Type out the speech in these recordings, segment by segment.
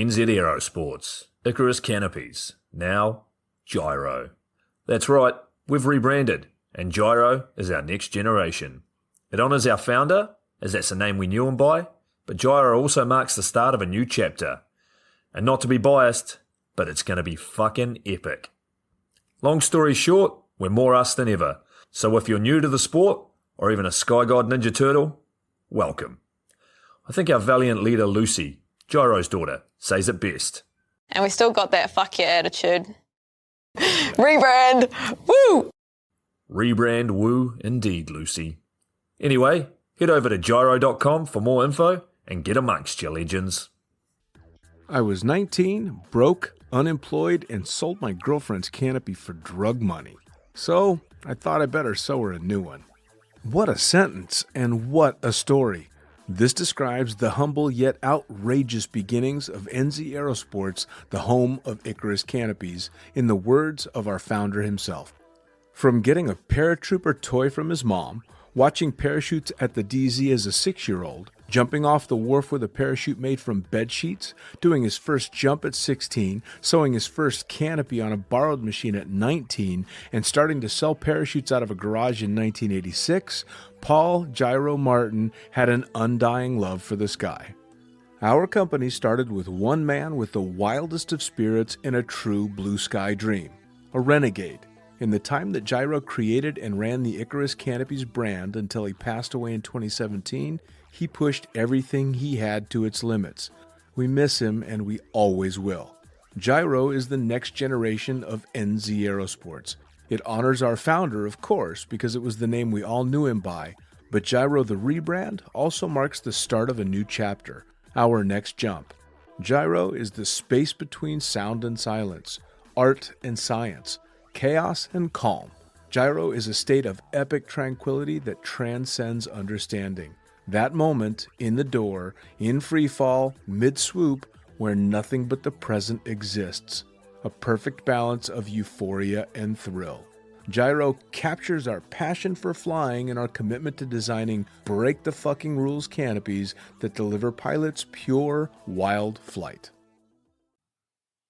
NZ Aerosports, Icarus Canopies, now Gyro. That's right, we've rebranded, and Gyro is our next generation. It honours our founder, as that's the name we knew him by, but Gyro also marks the start of a new chapter. And not to be biased, but it's going to be fucking epic. Long story short, we're more us than ever. So if you're new to the sport, or even a Sky God Ninja Turtle, welcome. I think our valiant leader Lucy, Gyro's daughter, says it best. And we still got that fuck yeah attitude. Rebrand! Woo! Rebrand woo indeed, Lucy. Anyway, head over to gyro.com for more info and get amongst you legends. I was 19, broke, unemployed, and sold my girlfriend's canopy for drug money. So I thought I better sew her a new one. What a sentence, and what a story. This describes the humble yet outrageous beginnings of NZ Aerosports, the home of Icarus Canopies, in the words of our founder himself. From getting a paratrooper toy from his mom, watching parachutes at the DZ as a 6-year-old, jumping off the wharf with a parachute made from bed sheets, doing his first jump at 16, sewing his first canopy on a borrowed machine at 19, and starting to sell parachutes out of a garage in 1986, Paul Gyro Martin had an undying love for the sky. Our company started with one man with the wildest of spirits and a true blue sky dream, a renegade. In the time that Gyro created and ran the Icarus Canopies brand until he passed away in 2017, he pushed everything he had to its limits. We miss him, and we always will. Gyro is the next generation of NZ Aerosports. It honors our founder, of course, because it was the name we all knew him by, but Gyro the rebrand also marks the start of a new chapter, our next jump. Gyro is the space between sound and silence, art and science, chaos and calm. Gyro is a state of epic tranquility that transcends understanding. That moment, in the door, in free fall, mid-swoop, where nothing but the present exists. A perfect balance of euphoria and thrill. Gyro captures our passion for flying and our commitment to designing break-the-fucking-rules canopies that deliver pilots pure, wild flight.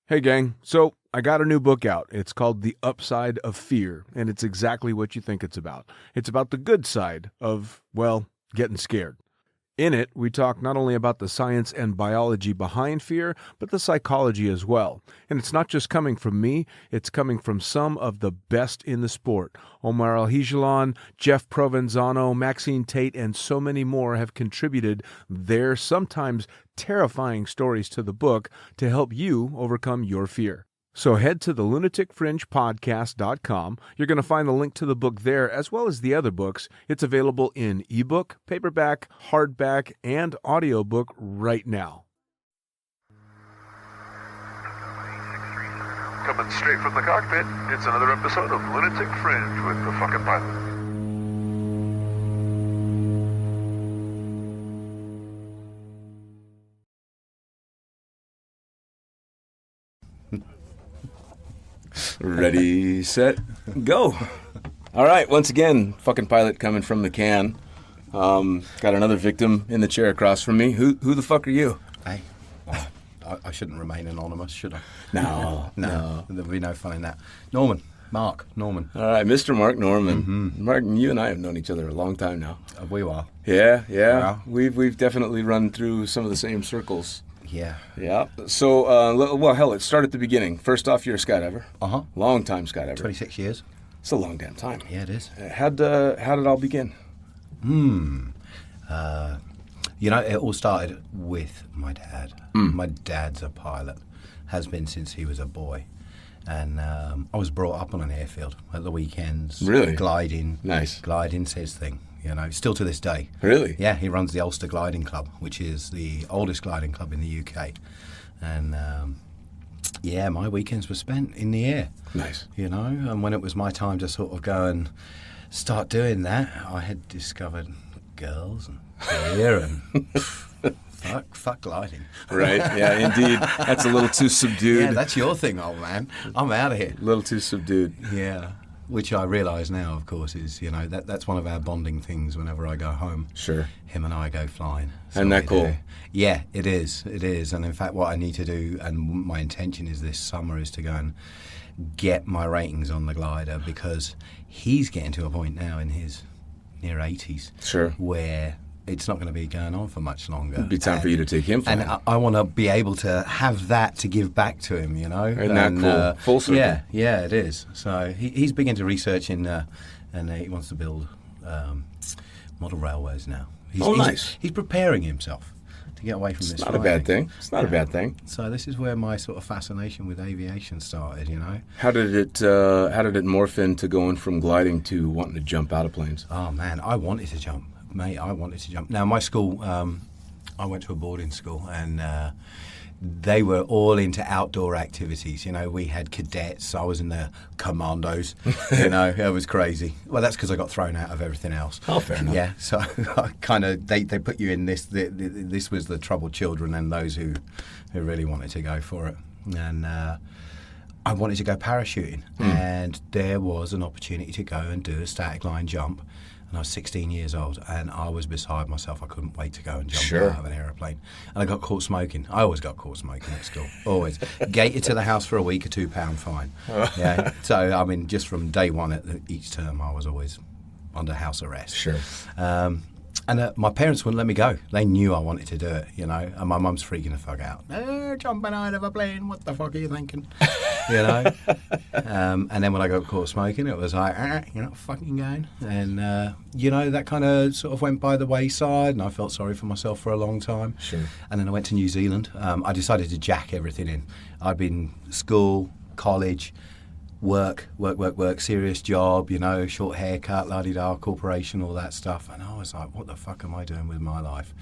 Hey gang, so I got a new book out. It's called The Upside of Fear, and it's exactly what you think it's about. It's about the good side of, well, getting scared. In it, we talk not only about the science and biology behind fear, but the psychology as well. And it's not just coming from me, it's coming from some of the best in the sport. Omar Alhigelan, Jeff Provenzano, Maxine Tate, and so many more have contributed their sometimes terrifying stories to the book to help you overcome your fear. So head to the lunaticfringepodcast.com. You're going to find the link to the book there, as well as the other books. It's available in ebook, paperback, hardback, and audiobook right now. Coming straight from the cockpit, it's another episode of Lunatic Fringe with the fucking pilot. Ready, set, go. All right, once again, fucking pilot coming from the can. Got another victim in the chair across from me. Who the fuck are you? Hey, well, I shouldn't remain anonymous, should I? No. There'll be no fun in that. Norman. All right, Mr. Mark Norman. Mm-hmm. Mark, you and I have known each other a long time now. We are. Yeah. Yeah. We've definitely run through some of the same circles. Yeah. So, well, hell, let's start at the beginning. First off, you're a skydiver. Uh-huh. Long time skydiver. 26 years. It's a long damn time. Yeah, it is. How'd it all begin? It all started with my dad. My dad's a pilot. Has been since he was a boy. And I was brought up on an airfield at the weekends. Really? Gliding. Nice. Gliding's his thing. Still to this day. Really? Yeah, he runs the Ulster Gliding Club, which is the oldest gliding club in the UK. And, my weekends were spent in the air. Nice. And when it was my time to sort of go and start doing that, I had discovered girls and beer and fuck gliding. Right, yeah, indeed. That's a little too subdued. Yeah, that's your thing, old man. I'm out of here. A little too subdued. Yeah. which I realise now, of course, is, you know, that's one of our bonding things whenever I go home. Sure. Him and I go flying. Isn't that cool? Yeah, it is. It is. And in fact, what I need to do, and my intention is this summer, is to go and get my ratings on the glider, because he's getting to a point now in his near 80s Sure. where it's not going to be going on for much longer. It'd be time for you to take him flying. And I want to be able to have that to give back to him, you know. Isn't that cool? Full circle. Yeah, it is. So he's big into researching, and he wants to build model railways now. Nice. He's preparing himself to get away from this. It's not a bad thing. It's not a bad thing. So this is where my sort of fascination with aviation started, you know. How did it morph into going from gliding to wanting to jump out of planes? Oh man, I wanted to jump, mate. I wanted to jump. Now my school, I went to a boarding school, and they were all into outdoor activities. You know, we had cadets. I was in the commandos. You know, it was crazy. Well, that's because I got thrown out of everything else. Oh, fair enough. Yeah, so I kind of they put you in this. This was the troubled children and those who really wanted to go for it. And I wanted to go parachuting, and there was an opportunity to go and do a static line jump. And I was 16 years old, and I was beside myself. I couldn't wait to go and jump out of an aeroplane. And I got caught smoking. I always got caught smoking at school, always. Gated to the house for a week, a £2 fine. Yeah. So, I mean, just from day one at each term, I was always under house arrest. Sure. And my parents wouldn't let me go. They knew I wanted to do it, you know. And my mum's freaking the fuck out. Jumping out of a plane, what the fuck are you thinking? You know. And then when I got caught smoking, it was like, you're not fucking going. And, you know, that kind of sort of went by the wayside, and I felt sorry for myself for a long time. Sure. And then I went to New Zealand. I decided to jack everything in. I'd been school, college, work, serious job, you know, short haircut, la-di-da, corporation, all that stuff. And I was like, what the fuck am I doing with my life?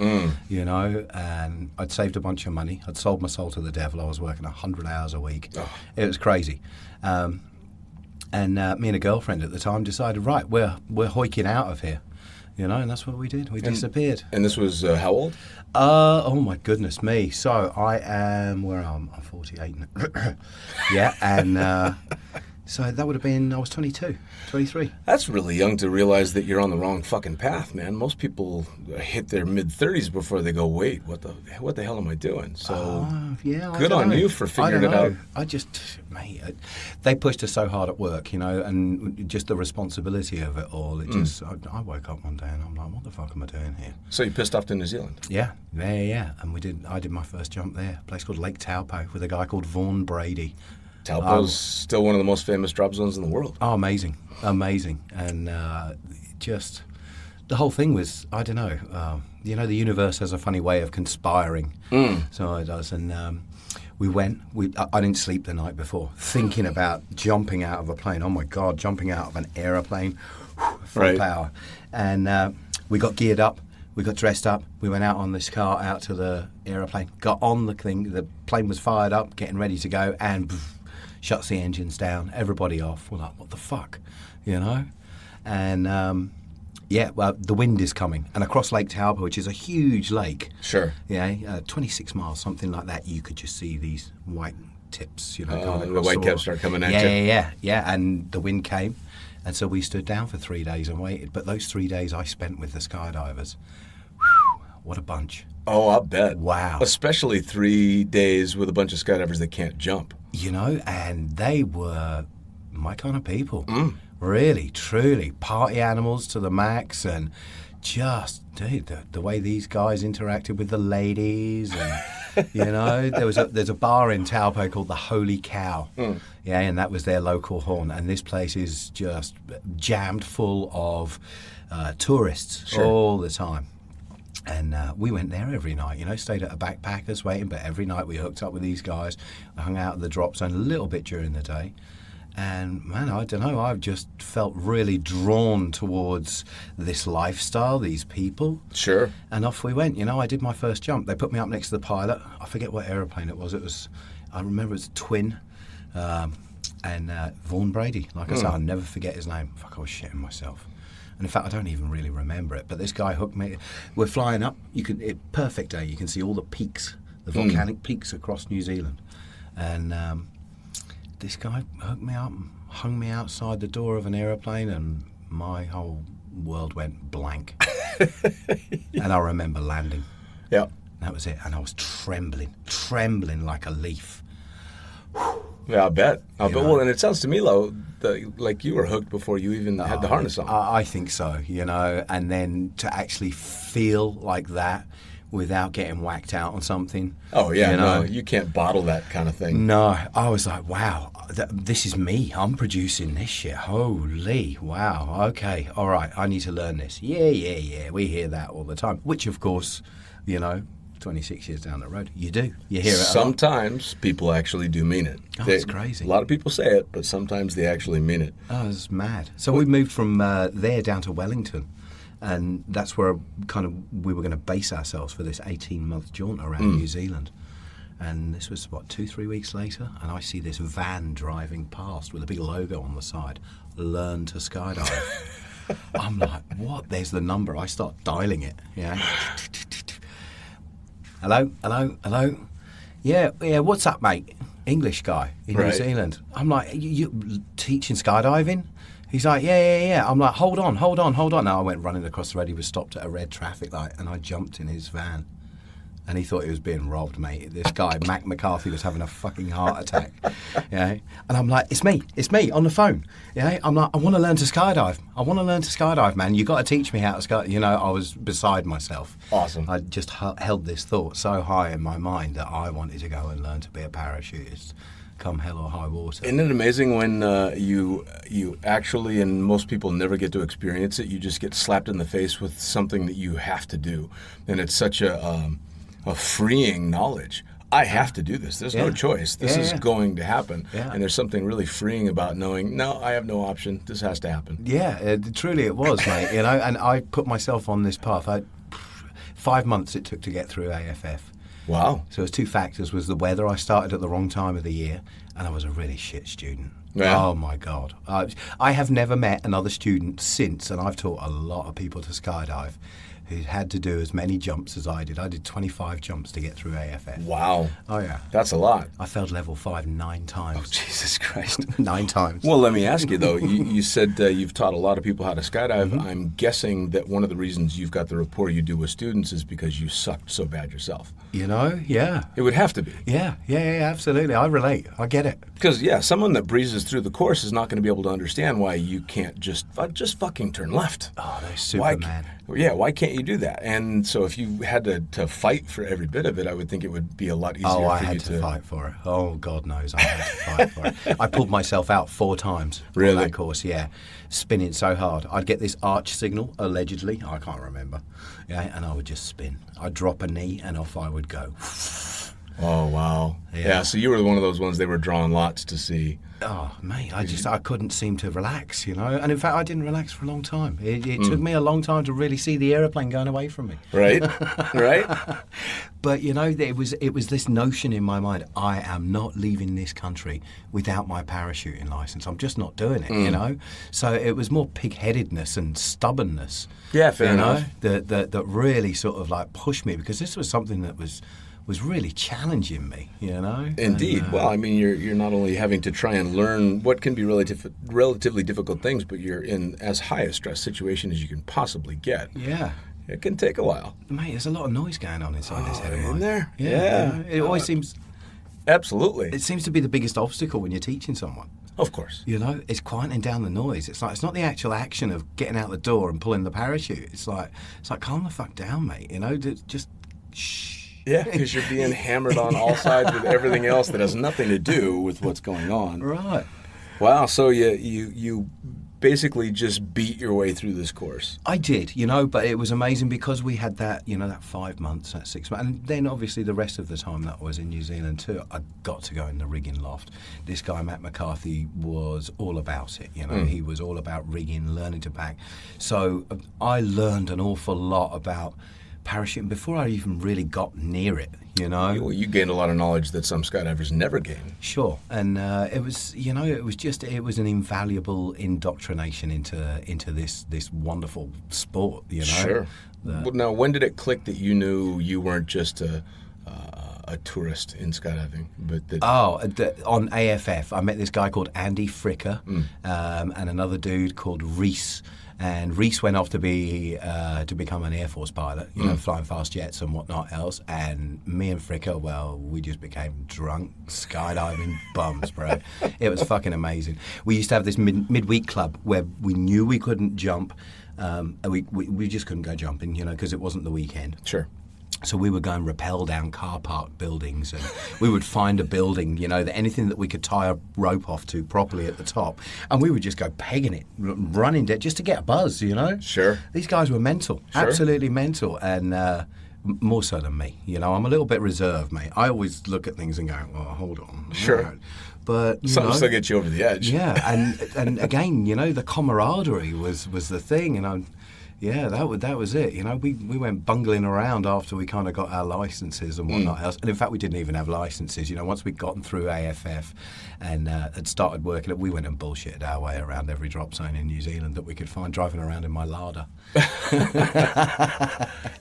You know, and I'd saved a bunch of money. I'd sold my soul to the devil. I was working 100 hours a week. Oh. It was crazy. And me and a girlfriend at the time decided, right, we're hoiking out of here. You know, and that's what we did. We disappeared. And this was how old? Oh my goodness me. So I am, where am I? I'm 48 now. Yeah, and so that would have been, I was 22, 23. That's really young to realize that you're on the wrong fucking path, man. Most people hit their mid-30s before they go, wait, what the hell am I doing? So yeah, good on you for figuring it out. I just, mate, they pushed us so hard at work, you know, and just the responsibility of it all. It just, I woke up one day and I'm like, what the fuck am I doing here? So you pissed off to New Zealand? Yeah. And I did my first jump there, a place called Lake Taupo with a guy called Vaughan Brady. Taupo's still one of the most famous drop zones in the world. Oh, amazing. And just the whole thing was, I don't know, you know, the universe has a funny way of conspiring. So it does. And we went, I didn't sleep the night before, thinking about jumping out of a plane. Oh my God, jumping out of an aeroplane, full power. And we got geared up. We got dressed up. We went out on this car, out to the aeroplane, got on the thing. The plane was fired up, getting ready to go, and shuts the engines down, everybody off. We're like, what the fuck, you know? And yeah, well, the wind is coming, and across Lake Taupo, which is a huge lake. Sure. Yeah, 26 miles, something like that. You could just see these white tips, you know. The white caps start coming at you. Yeah. And the wind came, and so we stood down for 3 days and waited. But those 3 days I spent with the skydivers. Whew, what a bunch. Oh, I'll bet. Wow. Especially 3 days with a bunch of skydivers that can't jump. You know, and they were my kind of people. Really, truly. Party animals to the max, and just, dude, the way these guys interacted with the ladies. And, you know, there's a bar in Taupo called the Holy Cow. Yeah, and that was their local horn. And this place is just jammed full of tourists all the time. And we went there every night, you know, stayed at a backpackers waiting, but every night we hooked up with these guys. I hung out at the drop zone a little bit during the day. And, man, I don't know, I've just felt really drawn towards this lifestyle, these people. Sure. And off we went, you know, I did my first jump. They put me up next to the pilot. I forget what aeroplane it was. I remember it was a twin. And Vaughan Brady, like I said, I'll never forget his name. Fuck, I was shitting myself. And in fact, I don't even really remember it. But this guy hooked me. We're flying up. Perfect day. You can see all the peaks, the volcanic peaks across New Zealand. And this guy hooked me up. hung me outside the door of an aeroplane, and my whole world went blank. And I remember landing. Yeah. That was it. And I was trembling like a leaf. Yeah, I bet. You know? Well, and it sounds to me, like you were hooked before you even had the harness on. I think so, and then to actually feel like that without getting whacked out on something. Oh, yeah, no, you can't bottle that kind of thing. No, I was like, wow, this is me. I'm producing this shit. Holy, wow, okay, all right, I need to learn this. Yeah, we hear that all the time, which, of course, 26 years down the road, you do. You hear it Sometimes people actually do mean it. Oh, it's crazy. A lot of people say it, but sometimes they actually mean it. Oh, it's mad. So we moved from there down to Wellington. And that's where we were going to base ourselves for this 18-month jaunt around New Zealand. And this was, 2-3 weeks later, and I see this van driving past with a big logo on the side, learn to skydive. I'm like, what? There's the number. I start dialing it, Hello? Yeah, what's up, mate? English guy in New Zealand. I'm like, you teaching skydiving? He's like, yeah. I'm like, hold on. Now I went running across the road. He was stopped at a red traffic light, and I jumped in his van. And he thought he was being robbed, mate. This guy, Mac McCarthy, was having a fucking heart attack. And I'm like, it's me on the phone. I'm like, I want to learn to skydive. Man. You got to teach me how to skydive. I was beside myself. Awesome. I just held this thought so high in my mind that I wanted to go and learn to be a parachutist, come hell or high water. Isn't it amazing when you actually, and most people never get to experience it, you just get slapped in the face with something that you have to do. And it's such a freeing knowledge. I have to do this. There's no choice. This is going to happen. Yeah. And there's something really freeing about knowing, no, I have no option. This has to happen. Yeah, truly it was, mate. And I put myself on this path. 5 months it took to get through AFF. Wow. So there's two factors. Was the weather. I started at the wrong time of the year, and I was a really shit student. Yeah. Oh, my God. I have never met another student since, and I've taught a lot of people to skydive, who had to do as many jumps as I did. I did 25 jumps to get through AFF. Wow. Oh, yeah. That's a lot. I failed level 5 9 times. Oh, Jesus Christ. 9 times. Well, let me ask you, though. You said you've taught a lot of people how to skydive. Mm-hmm. I'm guessing that one of the reasons you've got the rapport you do with students is because you sucked so bad yourself. Yeah. It would have to be. Yeah, absolutely. I relate. I get it. Because, someone that breezes through the course is not going to be able to understand why you can't just fucking turn left. Oh, they're Superman. Why can't you do that? And so if you had to fight for every bit of it, I would think it would be a lot easier for you to... I had to fight for it. Oh, God knows I had to fight for it. I pulled myself out 4 times on that course, spinning so hard. I'd get this arch signal, allegedly, I can't remember, and I would just spin. I'd drop a knee and off I would go. Oh, wow. Yeah, so you were one of those ones they were drawing lots to see. Oh, mate, I couldn't seem to relax, And in fact, I didn't relax for a long time. It took me a long time to really see the aeroplane going away from me. Right. But, it was this notion in my mind, I am not leaving this country without my parachuting license. I'm just not doing it, So it was more pig-headedness and stubbornness. Yeah, fair enough. That really sort of pushed me, because this was something that was really challenging me, Indeed. And, well, I mean, you're not only having to try and learn what can be relatively difficult things, but you're in as high a stress situation as you can possibly get. Yeah. It can take a while. Mate, there's a lot of noise going on inside this head of mine. In there? Yeah. It always seems... Absolutely. It seems to be the biggest obstacle when you're teaching someone. Of course. It's quieting down the noise. It's not the actual action of getting out the door and pulling the parachute. It's like calm the fuck down, mate. Just shh. Yeah, because you're being hammered on all sides with everything else that has nothing to do with what's going on. Right. Wow, so you basically just beat your way through this course. I did, but it was amazing because we had that, that 5 months, that 6 months, and then obviously the rest of the time that I was in New Zealand too, I got to go in the rigging loft. This guy, Matt McCarthy, was all about it, He was all about rigging, learning to pack. So I learned an awful lot about parachuting before I even really got near it, Well, you gained a lot of knowledge that some skydivers never gain. Sure, and it was, it was an invaluable indoctrination into this wonderful sport, Sure. Now, when did it click that you knew you weren't just a a tourist in skydiving, but On AFF, I met this guy called Andy Fricker and another dude called Reese. And Reese went off to become an Air Force pilot, flying fast jets and whatnot else. And me and Fricker, well, we just became drunk skydiving bums, bro. It was fucking amazing. We used to have this midweek club where we knew we couldn't jump. We just couldn't go jumping, because it wasn't the weekend. Sure. So we would go and rappel down car park buildings, and we would find a building, anything that we could tie a rope off to properly at the top, and we would just go pegging it, running it just to get a buzz, Sure. These guys were mental, absolutely mental, and more so than me. I'm a little bit reserved, mate. I always look at things and go, well, hold on. Sure. Right. But something still gets you over the edge. Yeah, and again, the camaraderie was the thing, and yeah, that was it. We went bungling around after we kind of got our licenses and whatnot else. And in fact, we didn't even have licenses. Once we'd gotten through AFF and had started working it, we went and bullshitted our way around every drop zone in New Zealand that we could find, driving around in my Lada.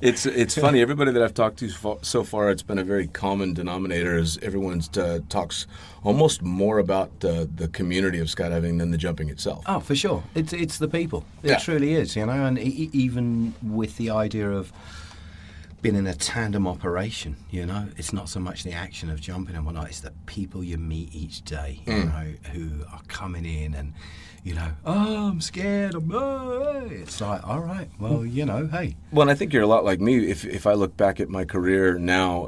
It's funny. Everybody that I've talked to so far, it's been a very common denominator. Is everyone's talks almost more about the community of skydiving than the jumping itself. Oh, for sure. It's the people. It truly is. And even with the idea of being in a tandem operation, it's not so much the action of jumping and whatnot. It's the people you meet each day, who are coming in and. Oh, I'm scared. It's like, all right, well, hey. Well, and I think you're a lot like me. If I look back at my career now,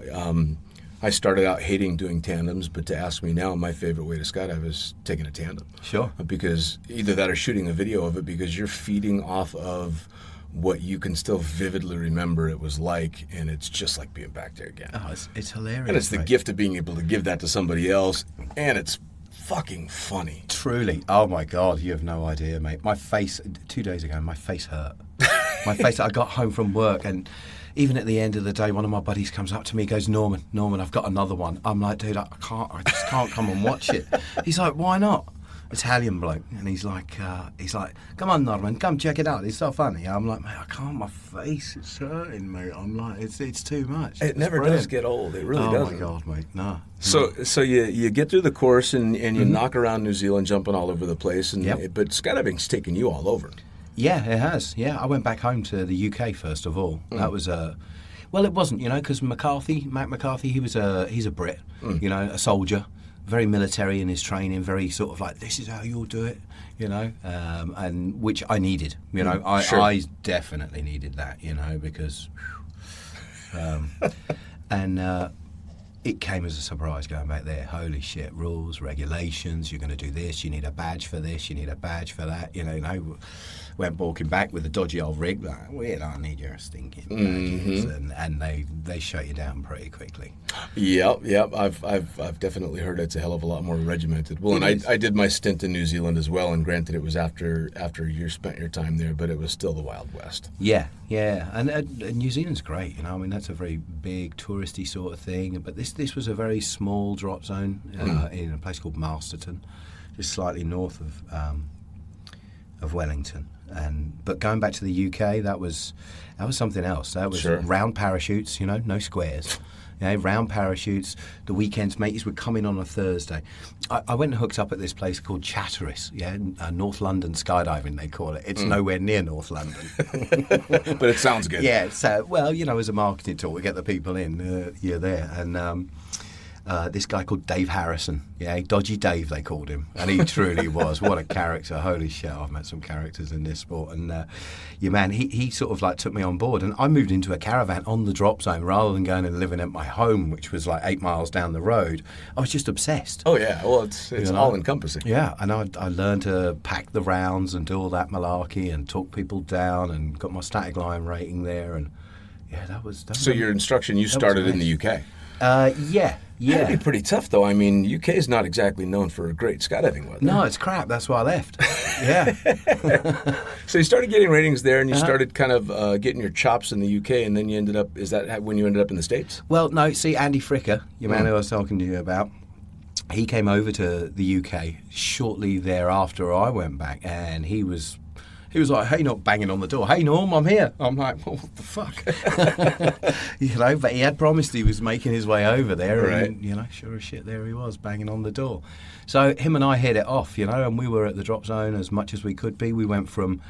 I started out hating doing tandems, but to ask me now, my favorite way to skydive is taking a tandem. Sure. Because either that or shooting a video of it, because you're feeding off of what you can still vividly remember it was like, and it's just like being back there again. Oh, it's hilarious. And it's the gift of being able to give that to somebody else, and it's fucking funny. Truly. Oh my God, you have no idea, mate. My face, 2 days ago, my face hurt. I got home from work, and even at the end of the day, one of my buddies comes up to me, goes, Norman, I've got another one. I'm like, dude, I just can't come and watch it. He's like, why not? Italian bloke, and he's like, come on, Norman, come check it out. It's so funny. I'm like, mate, I can't. My face is hurting, mate. I'm like, it's too much. It never does get old. It really doesn't. Oh my God, mate, no. So you get through the course and you knock around New Zealand, jumping all over the place, but skydiving's taken you all over. Yeah, it has. Yeah, I went back home to the UK first of all. That was well, it wasn't, because Mac McCarthy, he's a Brit, a soldier. Very military in his training, very sort of like, this is how you'll do it, and which I needed, I definitely needed that, because, and it came as a surprise going back there. Holy shit, rules, regulations, you're going to do this, you need a badge for this, you need a badge for that, went walking back with a dodgy old rig, like, we don't need your stinking badges, and they shut you down pretty quickly. Yep. I've definitely heard it's a hell of a lot more regimented. Well, and I did my stint in New Zealand as well, and granted it was after you spent your time there, but it was still the Wild West. Yeah, and New Zealand's great, that's a very big touristy sort of thing, but this was a very small drop zone in a place called Masterton, just slightly north of Wellington. But going back to the UK, that was something else. That was round parachutes, no squares. Round parachutes. The weekends, mates would come in on a Thursday. I went and hooked up at this place called Chatteris, North London skydiving, they call it. It's nowhere near North London. But it sounds good. Yeah, so, well, as a marketing tool, we get the people in, you're there. And this guy called Dave Harrison, Dodgy Dave they called him, and he truly was. What a character. Holy shit, I've met some characters in this sport. And he sort of like took me on board, and I moved into a caravan on the drop zone rather than going and living at my home, which was like 8 miles down the road. I was just obsessed. Oh yeah, well it's all encompassing. Yeah, and I learned to pack the rounds and do all that malarkey and talk people down, and got my static line rating there, and that was so your instruction, you started in the UK. Yeah. That'd be pretty tough, though. I mean, UK is not exactly known for a great skydiving weather. No, it's crap. That's why I left. Yeah. So you started getting ratings there, and you started kind of getting your chops in the UK, and then you ended up, is that when you ended up in the States? Well, no, see, Andy Fricker, your man who I was talking to you about, he came over to the UK shortly thereafter I went back, and he was He was like, hey, not banging on the door. Hey, Norm, I'm here. I'm like, well, what the fuck? But he had promised he was making his way over there. Right. And, sure as shit, there he was, banging on the door. So him and I hit it off, and we were at the drop zone as much as we could be. We went from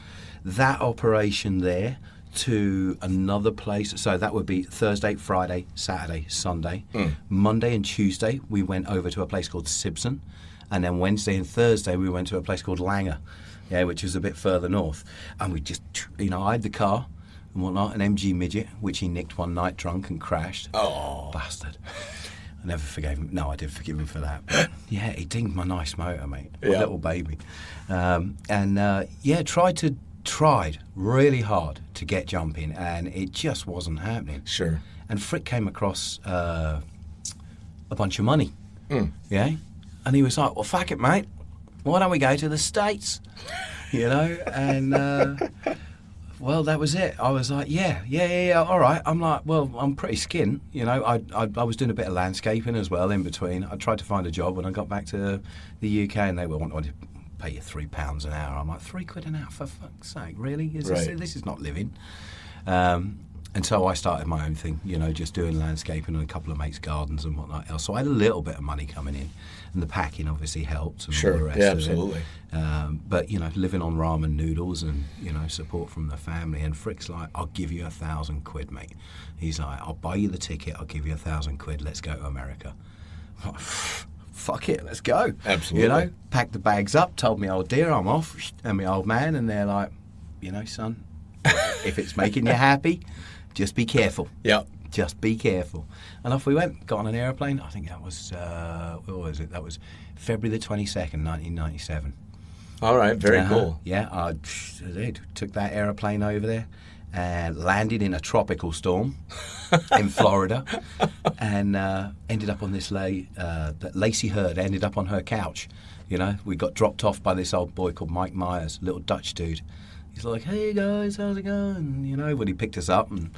that operation there to another place. So that would be Thursday, Friday, Saturday, Sunday. Monday and Tuesday, we went over to a place called Sibson. And then Wednesday and Thursday, we went to a place called Langer, which is a bit further north. And we just, I had the car and whatnot, an MG Midget, which he nicked one night drunk and crashed. Oh. Bastard. I never forgave him. No, I did forgive him for that. But yeah, he dinged my nice motor, mate. My little baby. Tried really hard to get jumping, and it just wasn't happening. Sure. And Frick came across a bunch of money. Yeah? And he was like, well, fuck it, mate. Why don't we go to the States? And, well, that was it. I was like, yeah, all right. I'm like, well, I'm pretty skint. I was doing a bit of landscaping as well in between. I tried to find a job when I got back to the UK, and they wanted to pay you £3 an hour. I'm like, £3 an hour, for fuck's sake, really? This is not living. And so I started my own thing, just doing landscaping and a couple of mates' gardens and whatnot else. So I had a little bit of money coming in, and the packing obviously helped. And all the rest absolutely. Of it. But living on ramen noodles and support from the family. And Frick's like, I'll give you £1,000, mate. He's like, I'll buy you the ticket. I'll give you £1,000. Let's go to America. I'm like, fuck it, let's go. Absolutely. Packed the bags up, told me old dear I'm off, and my old man, and they're like, son, if it's making you happy, just be careful. Yeah. Just be careful. And off we went, got on an aeroplane. I think that was, what was it? That was February the 22nd, 1997. All right, very cool. Yeah, I did. Took that aeroplane over there and landed in a tropical storm in Florida, and ended up on this Lacey Hurd ended up on her couch. We got dropped off by this old boy called Mike Myers, little Dutch dude. He's like, hey guys, how's it going? When he picked us up and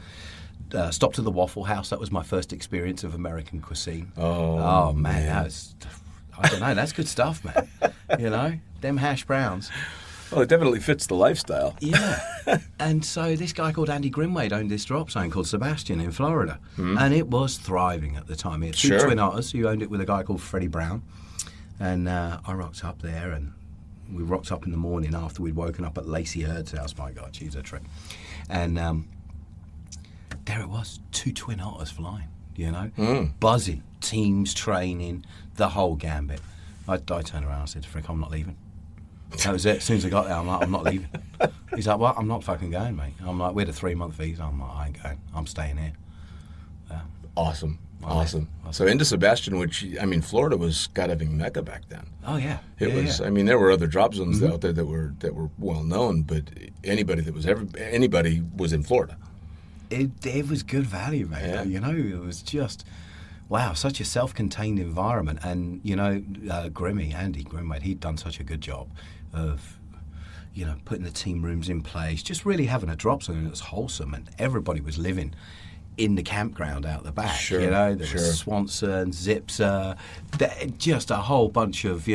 stopped at the Waffle House. That was my first experience of American cuisine. Oh man, that was, I don't know, that's good stuff, man. Them hash browns. Well, it definitely fits the lifestyle. Yeah. And so this guy called Andy Grimwade owned this drop zone called Sebastian in Florida. And it was thriving at the time. He had two twin otters who owned it with a guy called Freddie Brown. And I rocked up there, and we rocked up in the morning after we'd woken up at Lacey Hurd's house. My God, she's a trip. And there it was, two twin otters flying, buzzing, teams training, the whole gambit. I turned around and said to Frick, I'm not leaving. That was it. As soon as I got there, I'm like, I'm not leaving. He's like, well, I'm not fucking going, mate. I'm like, we had a 3-month visa. I'm like, I ain't going. I'm staying here. Awesome. So into Sebastian, which, Florida was skydiving mecca back then. Oh, yeah. It was. Yeah. There were other drop zones out there that were well known, but anybody was in Florida. It was good value, mate. Yeah. It was just, wow, such a self-contained environment. And, Andy Grimwade, he'd done such a good job of, putting the team rooms in place, just really having a drop zone that was wholesome, and everybody was living in the campground out the back. There was Swanson, Zipser, just a whole bunch of,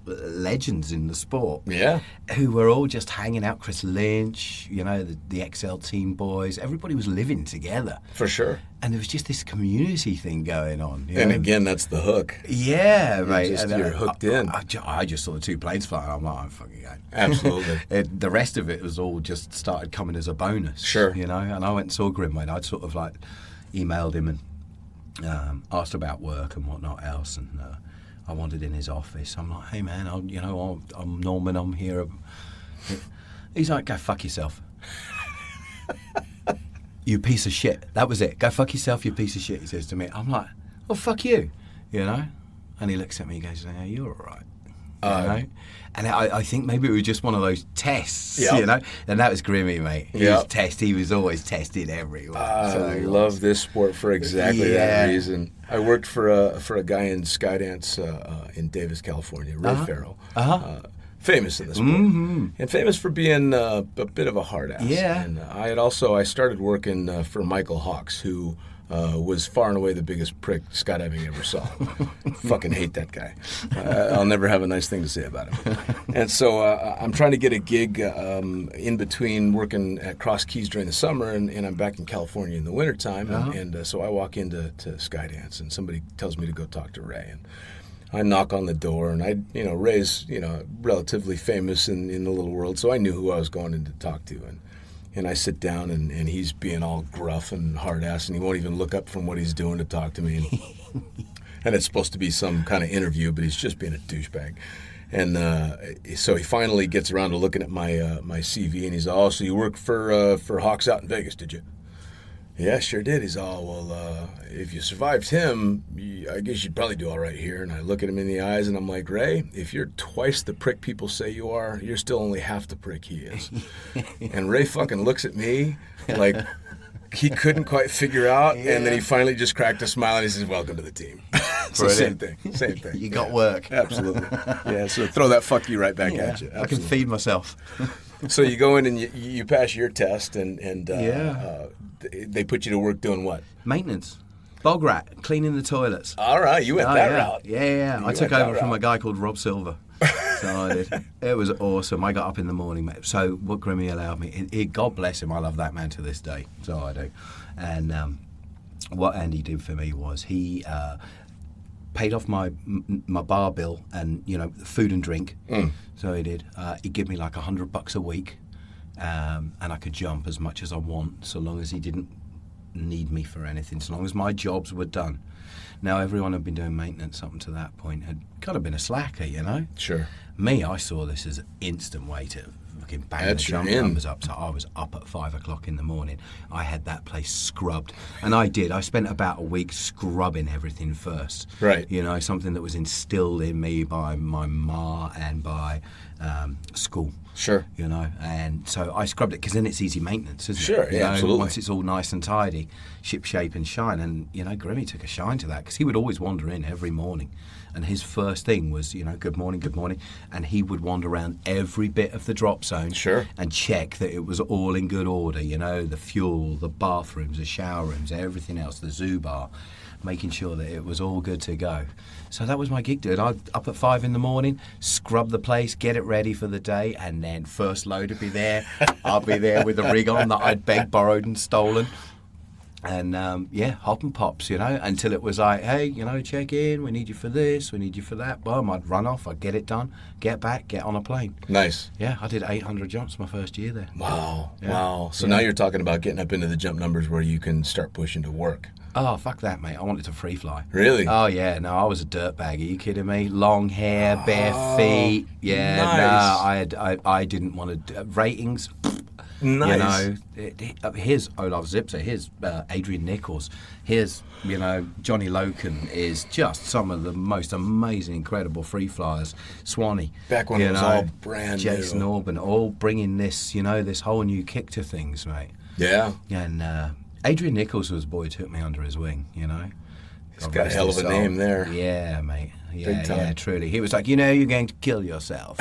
legends in the sport. Yeah. Who were all just hanging out. Chris Lynch, the XL team boys. Everybody was living together. For sure. And there was just this community thing going on. And again, that's the hook. Yeah, mate. You're hooked in. I just saw the two planes flying. I'm like, I'm fucking going. Absolutely. The rest of it was all just started coming as a bonus. Sure. And I went and saw Grimwade. I'd sort of like emailed him and asked about work and whatnot else. And I wandered in his office. I'm like, hey man, I'm Norman. I'm here. He's like, go fuck yourself. You piece of shit. That was it. Go fuck yourself, you piece of shit, he says to me. I'm like, well, fuck you, And he looks at me and goes, yeah, you're all right. And I think maybe it was just one of those tests, And that was Grimmy, mate. He was always tested everywhere. I love this sport for exactly that reason. I worked for a guy in Skydance in Davis, California, Ray Farrell. Famous in the sport, and famous for being a bit of a hard ass. Yeah. And I started working for Michael Hawks, who was far and away the biggest prick skydiving ever saw. Fucking hate that guy. I'll never have a nice thing to say about him. And so I'm trying to get a gig in between working at Cross Keys during the summer, and I'm back in California in the wintertime. And so I walk into Skydance, and somebody tells me to go talk to Ray. And I knock on the door, and Ray's, relatively famous in the little world, so I knew who I was going in to talk to. And I sit down, and he's being all gruff and hard-ass, and he won't even look up from what he's doing to talk to me. And it's supposed to be some kind of interview, but he's just being a douchebag. And so he finally gets around to looking at my CV, and he's so you work for Hawks out in Vegas, did you? Yeah, sure did. He's if you survived him, I guess you'd probably do all right here. And I look at him in the eyes, and I'm like, Ray, if you're twice the prick people say you are, you're still only half the prick he is. And Ray fucking looks at me like he couldn't quite figure out, and then he finally just cracked a smile, and he says, welcome to the team. So same thing. You got work. Absolutely. Yeah, so throw that fuck you right back at you. Absolutely. I can feed myself. So you go in and you pass your test, and they put you to work doing what? Maintenance. Bog rat, cleaning the toilets. All right, you went that route. Yeah. I took over from a guy called Rob Silver. So I did. It was awesome. I got up in the morning, mate. So what Grimmy allowed me, God bless him, I love that man to this day. So I do. And what Andy did for me was he paid off my bar bill and, food and drink. So he did. He'd give me like $100 a week. And I could jump as much as I want, so long as he didn't need me for anything, so long as my jobs were done. Now, everyone had been doing maintenance up to that point had kind of been a slacker, Sure. Me, I saw this as an instant way to fucking bang the jump numbers up. So I was up at 5 o'clock in the morning. I had that place scrubbed. And I did. I spent about a week scrubbing everything first. Right. Something that was instilled in me by my ma and by school. Sure. And so I scrubbed it because then it's easy maintenance, isn't it? Sure, yeah, absolutely. Once it's all nice and tidy, ship shape and shine. And, Grimmy took a shine to that because he would always wander in every morning. And his first thing was, good morning. And he would wander around every bit of the drop zone. Sure. And check that it was all in good order, the fuel, the bathrooms, the shower rooms, everything else, the zoo bar, making sure that it was all good to go. So that was my gig, dude. I'd up at 5 in the morning, scrub the place, get it ready for the day, and then first load would be there. I'll be there with the rig on that I'd begged, borrowed, and stolen. And, hop and pops, until it was like, hey, check in, we need you for this, we need you for that. Boom, I'd run off, I'd get it done, get back, get on a plane. Nice. Yeah, I did 800 jumps my first year there. Wow. Yeah. Wow. So now you're talking about getting up into the jump numbers where you can start pushing to work. Oh, fuck that, mate. I wanted to free fly. Really? Oh, yeah. No, I was a dirtbag. Are you kidding me? Long hair, bare feet. Yeah, nice. no, I didn't want to... ratings... Nice. Here's Olaf Zipser, here's Adrian Nichols, here's, Johnny Loken is just some of the most amazing, incredible free flyers. Swanee. Back when it was all brand Jason new. Orban, all bringing this, this whole new kick to things, mate. Yeah. And Adrian Nichols was the boy who took me under his wing, He's got a hell of a name there. Yeah, mate. Big time. Yeah, truly. He was like, you're going to kill yourself.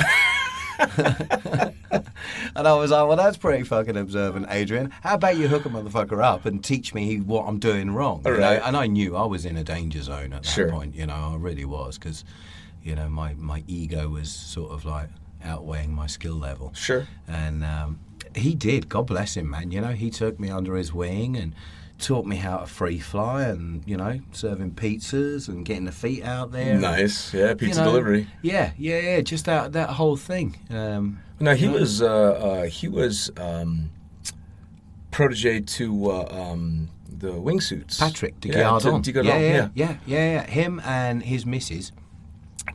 And I was like, well, that's pretty fucking observant, Adrian. How about you hook a motherfucker up and teach me what I'm doing wrong? Right. And I knew I was in a danger zone at that Sure. point. I really was because, my ego was sort of like outweighing my skill level. Sure. And he did. God bless him, man. He took me under his wing and taught me how to free fly and, serving pizzas and getting the feet out there. Nice. Yeah, pizza delivery. Yeah. Just that whole thing. Now, he was protege to the wingsuits. Patrick de Yeah, Guiardon. Yeah. Him and his missus,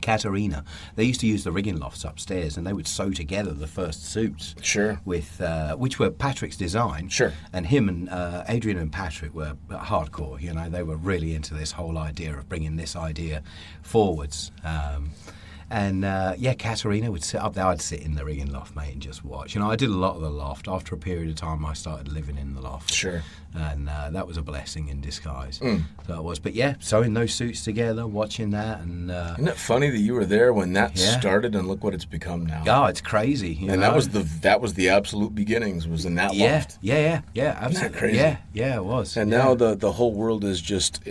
Katerina, they used to use the rigging lofts upstairs and they would sew together the first suits. Sure. With which were Patrick's design. Sure. And him and Adrian and Patrick were hardcore. They were really into this whole idea of bringing this idea forwards. And Katerina would sit up there. I'd sit in the rigging loft, mate, and just watch. I did a lot of the loft. After a period of time, I started living in the loft. Sure. And that was a blessing in disguise. So it was. But yeah, sewing those suits together, watching that, and isn't it funny that you were there when that started, and look what it's become now? Oh, it's crazy. You know? that was the absolute beginnings. Was in that loft. Yeah, absolutely. Isn't that crazy? Yeah, it was. And now the whole world is just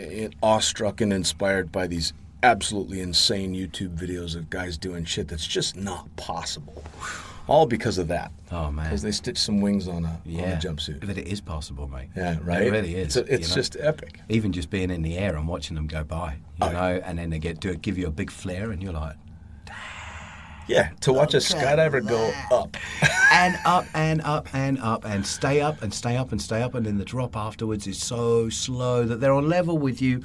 awestruck and inspired by these absolutely insane YouTube videos of guys doing shit that's just not possible. All because of that. Oh, man. Because they stitched some wings on a jumpsuit. But it is possible, mate. Yeah, right? It really is. It's just epic. Even just being in the air and watching them go by, you know, and then they give you a big flare and you're like... Yeah, to watch a skydiver go up. And up and up and up and stay up and stay up and stay up, and then the drop afterwards is so slow that they're on level with you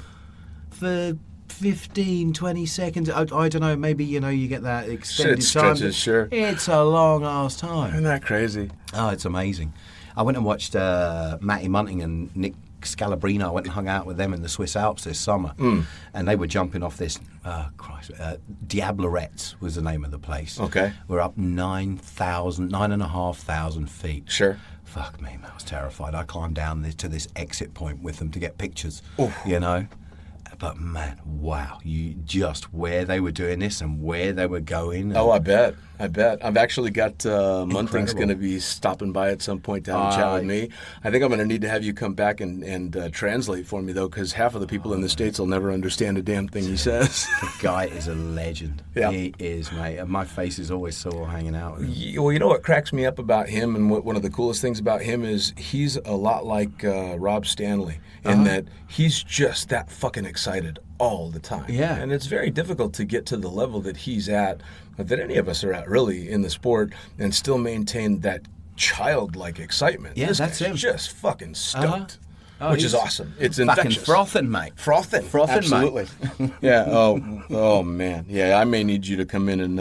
for 15, 20 seconds. I don't know, maybe, you get that extended time. Stretches, sure. It's a long-ass time. Isn't that crazy? Oh, it's amazing. I went and watched Matty Munting and Nick Scalabrino. I went and hung out with them in the Swiss Alps this summer. And they were jumping off this, Diablerettes was the name of the place. Okay. We're up 9,500 feet. Sure. Fuck me, man, I was terrified. I climbed down to this exit point with them to get pictures, Oof. But man, wow, where they were doing this and where they were going. Oh, I bet. I've actually got Munting's going to be stopping by at some point to have a chat with me. I think I'm going to need to have you come back and translate for me, though, because half of the people in the States will never understand a damn thing he says. The guy is a legend. Yeah. He is, mate. And my face is always sore hanging out with him. Well, you know what cracks me up about him, and one of the coolest things about him is he's a lot like Rob Stanley in that he's just that fucking excited all the time. Yeah. And it's very difficult to get to the level that he's at, that any of us are at really in the sport, and still maintain that childlike excitement. Yeah, This that's guy's him. just fucking stoked. Oh, which is he's awesome. It's fucking infectious. frothing, mate. Frothing, absolutely. Mate. Yeah. Oh man. Yeah. I may need you to come in and.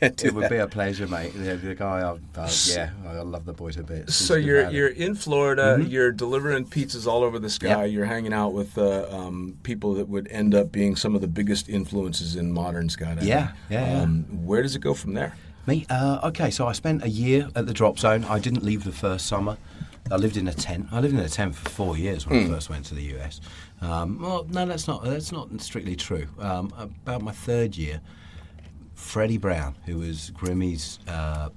It would be a pleasure, mate. The guy, I love the boy to bits. So you're in Florida. You're delivering pizzas all over the sky. Yep. You're hanging out with people that would end up being some of the biggest influences in modern skydiving. Yeah. Where does it go from there? Me? Okay, so I spent a year at the drop zone. I didn't leave the first summer. I lived in a tent. I lived in a tent for 4 years when I first went to the US. Well, no, that's not strictly true. About my third year, Freddie Brown, who was Grimmy's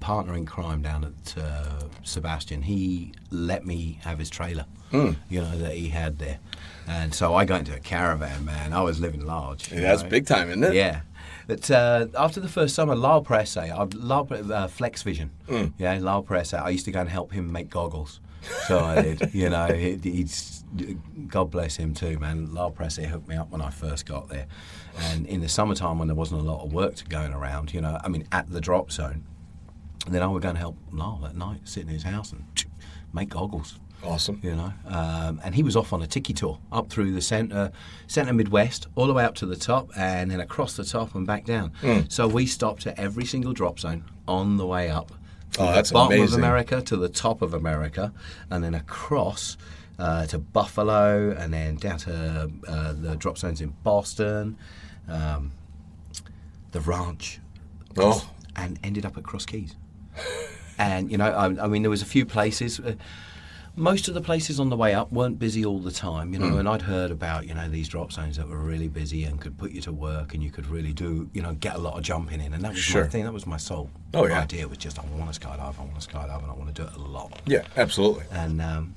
partner in crime down at Sebastian, he let me have his trailer, that he had there. And so I got into a caravan, man. I was living large. Yeah, that's big time, isn't it? Yeah. But after the first summer, Lyle Presse, Flex Vision. Yeah, Lyle Presse, I used to go and help him make goggles. So I did. He's God bless him too, man. Lyle Presse hooked me up when I first got there. And in the summertime when there wasn't a lot of work going around, at the drop zone, and then I would go and help Lyle at night, sit in his house and make goggles. Awesome. And he was off on a tiki tour up through the centre Midwest, all the way up to the top, and then across the top and back down. So we stopped at every single drop zone on the way up. From that's the bottom amazing. of America to the top of America, and then across to Buffalo, and then down to the drop zones in Boston, the ranch, and ended up at Cross Keys. And there was a few places. Most of the places on the way up weren't busy all the time, and I'd heard about, these drop zones that were really busy and could put you to work and you could really do, get a lot of jumping in. And that was my thing, that was my sole idea, was just, I want to skydive, and I want to do it a lot. Yeah, absolutely. And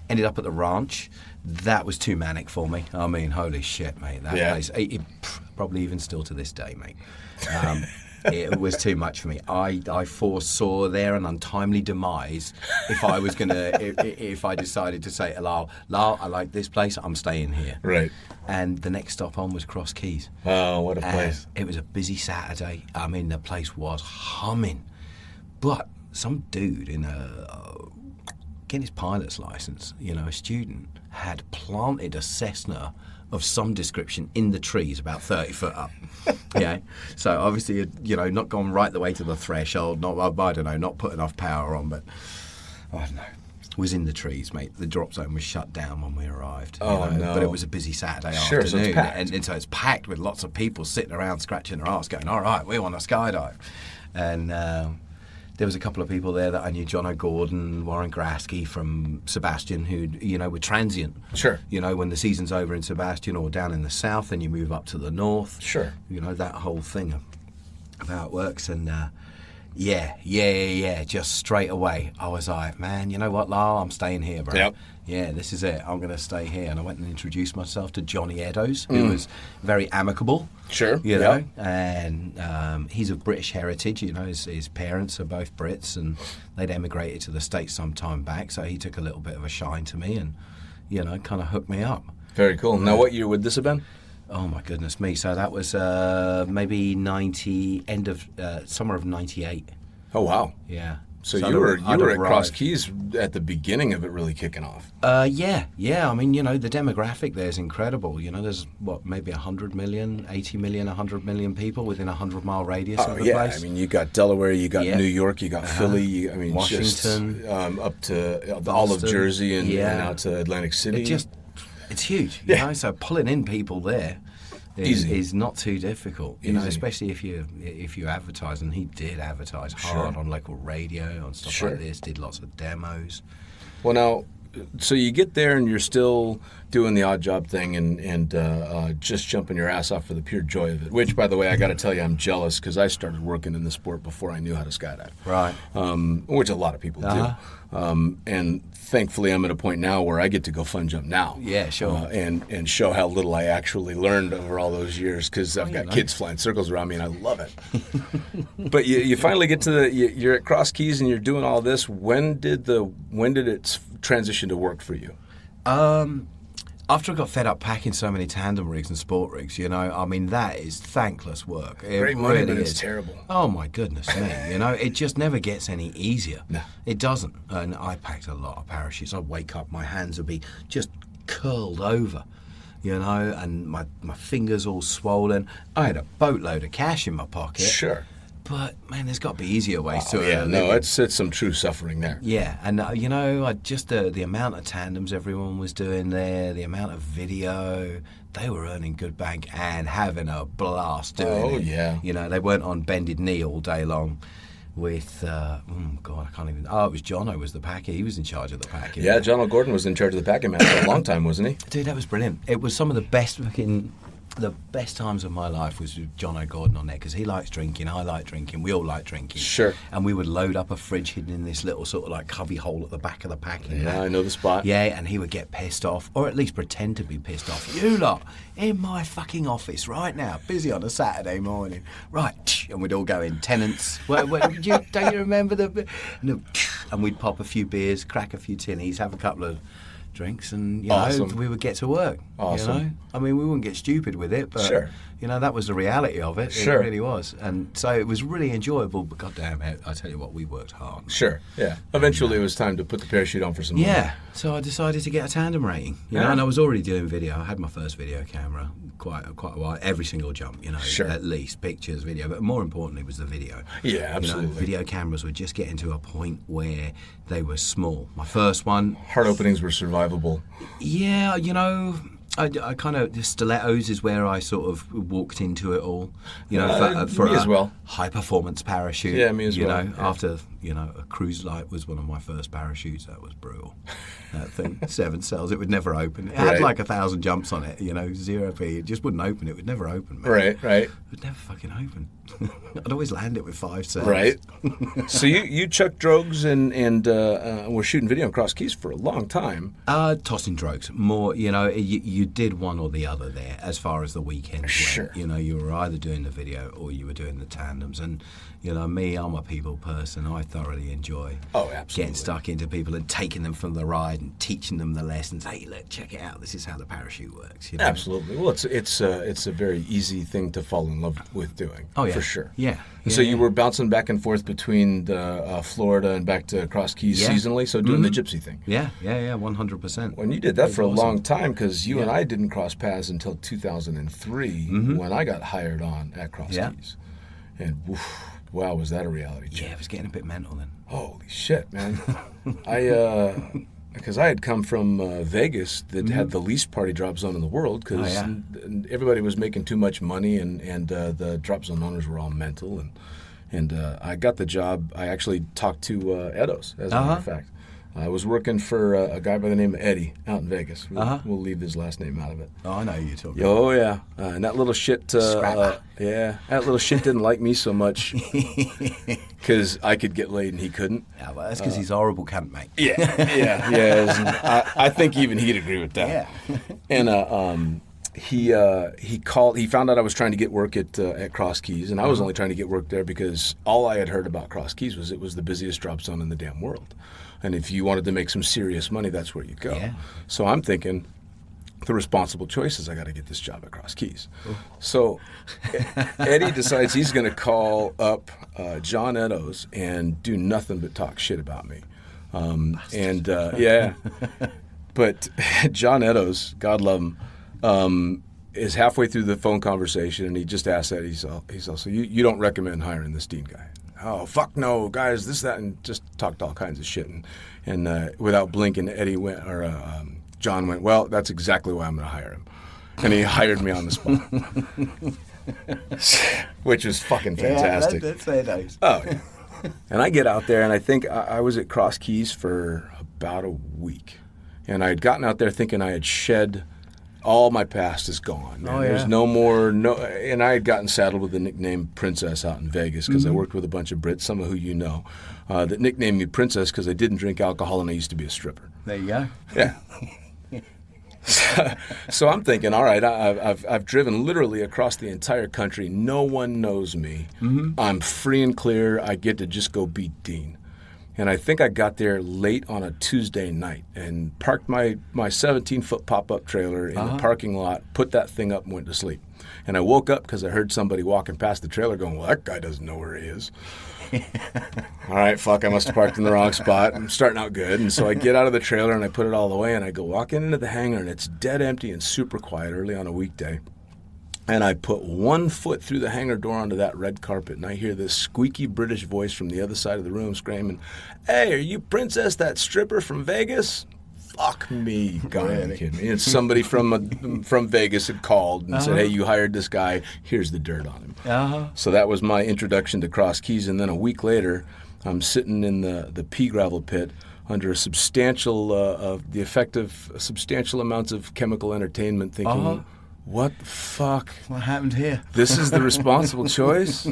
ended up at the ranch. That was too manic for me. I mean, holy shit, mate. That place, it probably even still to this day, mate. It was too much for me. I foresaw there an untimely demise if I decided to say, Lyle, I like this place, I'm staying here. Right. And the next stop on was Cross Keys. Oh, what a place. It was a busy Saturday. I mean, the place was humming. But some dude getting his pilot's license, a student, had planted a Cessna of some description in the trees about 30 foot up. So obviously, not gone right the way to the threshold, not put enough power on, but I don't know. was in the trees, mate. The drop zone was shut down when we arrived. Oh, no. But it was a busy Saturday Sure, so afternoon. it's packed. And so it's packed with lots of people sitting around scratching their arse going, all right, we want to skydive. And there was a couple of people there that I knew, John O'Gordon, Warren Grasky from Sebastian, who, were transient. Sure. When the season's over in Sebastian or down in the south and you move up to the north. Sure. That whole thing of how it works. And just straight away I was like, man, you know what, Lyle, I'm staying here, bro. Yep. Yeah, this is it. I'm going to stay here. And I went and introduced myself to Johnny Eddowes, who was very amicable. Sure. You know, and he's of British heritage. His parents are both Brits, and they'd emigrated to the States some time back. So he took a little bit of a shine to me, and kind of hooked me up. Very cool. Now, what year would this have been? Oh my goodness me! So that was maybe summer of '98. Oh wow. Yeah. So you were at Cross Keys at the beginning of it really kicking off. Yeah. I mean, the demographic there is incredible. There's maybe 100 million, 80 million, 100 million people within a 100-mile radius of the place. I mean, you got Delaware, you got New York, you got Philly. Washington, just, up to Boston, all of Jersey and out to Atlantic City. It's huge. You know, so pulling in people there is not too difficult, especially if you advertise, and he did advertise hard on local radio, on stuff like this, did lots of demos. Well, now, so you get there and you're still doing the odd job thing and just jumping your ass off for the pure joy of it, which, by the way, I got to tell you, I'm jealous because I started working in the sport before I knew how to skydive. Right. Which a lot of people do. And thankfully, I'm at a point now where I get to go fun jump now. Yeah, sure. And show how little I actually learned over all those years because I've got kids flying circles around me and I love it. But you finally get to you're at Cross Keys and you're doing all this. When did it transition to work for you? After I got fed up packing so many tandem rigs and sport rigs, that is thankless work. It Great money, really but it's is. terrible. Oh my goodness me! It just never gets any easier. No. It doesn't. And I packed a lot of parachutes. I'd wake up, my hands would be just curled over, and my fingers all swollen. I had a boatload of cash in my pocket. Sure. But man, there's got to be easier ways to earn a living. No, it's some true suffering there. Yeah, and I just the amount of tandems everyone was doing there, the amount of video, they were earning good bank and having a blast doing it. Oh yeah. They weren't on bended knee all day long. With I can't even. Oh, it was John who was the packer. He was in charge of the packing. Yeah, John O'Gordon was in charge of the packing man for a long time, wasn't he? Dude, that was brilliant. It was some of the best times of my life was with John O'Gordon on there because he likes drinking, I like drinking, we all like drinking. Sure. And we would load up a fridge hidden in this little sort of like cubby hole at the back of the packing. Yeah, I know the spot. Yeah, and he would get pissed off, or at least pretend to be pissed off. You lot in my fucking office right now, busy on a Saturday morning. Right, and we'd all go in, tenants. Don't you remember and we'd pop a few beers, crack a few tinnies, have a couple of drinks, and we would get to work. Awesome. I mean, we wouldn't get stupid with it, but sure. That was the reality of it. Sure. It really was, and so it was really enjoyable. But goddamn it, I tell you what, we worked hard. Sure. Yeah. Eventually, it was time to put the parachute on for some money. Yeah. So I decided to get a tandem rating. And I was already doing video. I had my first video camera quite a while. Every single jump, Sure. At least pictures, video, but more importantly was the video. Yeah, absolutely. Video cameras were just getting to a point where they were small. My first one. Heart openings were survivable. Yeah, I kind of, the stilettos is where I sort of walked into it all, for me as well. High performance parachute. Yeah, me as well. After, a cruise light was one of my first parachutes. That was brutal. That thing, 7 cells, it would never open. It had like 1,000 jumps on it, 0p. It just wouldn't open. It would never open, man. Right. It would never fucking open. I'd always land it with 5 cells. Right. So you chucked drogues and were shooting video on Cross Keys for a long time. Tossing drogues. More, you did one or the other there as far as the weekends Sure. went. You were either doing the video or you were doing the tandems. And, me, I'm a people person. I thoroughly enjoy getting stuck into people and taking them from the ride and teaching them the lessons. Hey, look, check it out. This is how the parachute works. Absolutely. Well, it's a very easy thing to fall in love with doing. Oh, yeah. For sure. Yeah. So you were bouncing back and forth between the Florida and back to Cross Keys seasonally, so doing the gypsy thing. Yeah, 100%. When you did that for a long time, because you and I didn't cross paths until 2003 when I got hired on at Cross Keys. And wow, was that a reality check? Yeah, it was getting a bit mental then. Holy shit, man. Because I had come from Vegas that had the least party drop zone in the world because everybody was making too much money and the drop zone owners were all mental. And I got the job. I actually talked to Edos, as a matter of fact. I was working for a guy by the name of Eddie out in Vegas. We'll leave his last name out of it. Oh, I know who you're talking about. Oh, yeah. And that little shit, that little shit didn't like me so much because I could get laid and he couldn't. Yeah, well, that's because he's a horrible cunt, mate. Yeah. I think even he'd agree with that. Yeah. And he called. He found out I was trying to get work at Cross Keys, and I was only trying to get work there because all I had heard about Cross Keys was it was the busiest drop zone in the damn world. And if you wanted to make some serious money, that's where you go. Yeah. So I'm thinking, the responsible choice is I got to get this job at Cross Keys. Ooh. So Eddie decides he's going to call up John Edos and do nothing but talk shit about me. But John Edos, God love him, is halfway through the phone conversation, and he just asked Eddie, he's also, you don't recommend hiring this Dean guy? Oh, fuck no, guys, this, that, and just talked all kinds of shit. And without blinking, John went, well, that's exactly why I'm going to hire him. And he hired me on the spot. Which was fucking fantastic. Yeah, that's very nice. Oh, yeah. And I get out there, and I think I was at Cross Keys for about a week. And I had gotten out there thinking I had shed all my past is gone. Man. There's no more, and I had gotten saddled with the nickname Princess out in Vegas because I worked with a bunch of Brits, some of who you know, that nicknamed me Princess because I didn't drink alcohol and I used to be a stripper. There you go. Yeah. So I'm thinking, all right, I've driven literally across the entire country. No one knows me. I'm free and clear. I get to just go beat Dean. And I think I got there late on a Tuesday night and parked my 17-foot pop-up trailer in the parking lot, put that thing up and went to sleep. And I woke up because I heard somebody walking past the trailer going, well, that guy doesn't know where he is. All right, fuck, I must have parked in the wrong spot. I'm starting out good. And so I get out of the trailer and I put it all away and I go walking into the hangar and it's dead empty and super quiet early on a weekday. And I put one foot through the hangar door onto that red carpet, and I hear this squeaky British voice from the other side of the room screaming, hey, are you Princess, that stripper from Vegas? Fuck me. God, are you kidding me? And somebody from Vegas had called and said, hey, you hired this guy. Here's the dirt on him. So that was my introduction to Cross Keys. And then a week later, I'm sitting in the pea gravel pit under a substantial, the effect of substantial amounts of chemical entertainment thinking, what the fuck? What happened here? This is the responsible choice?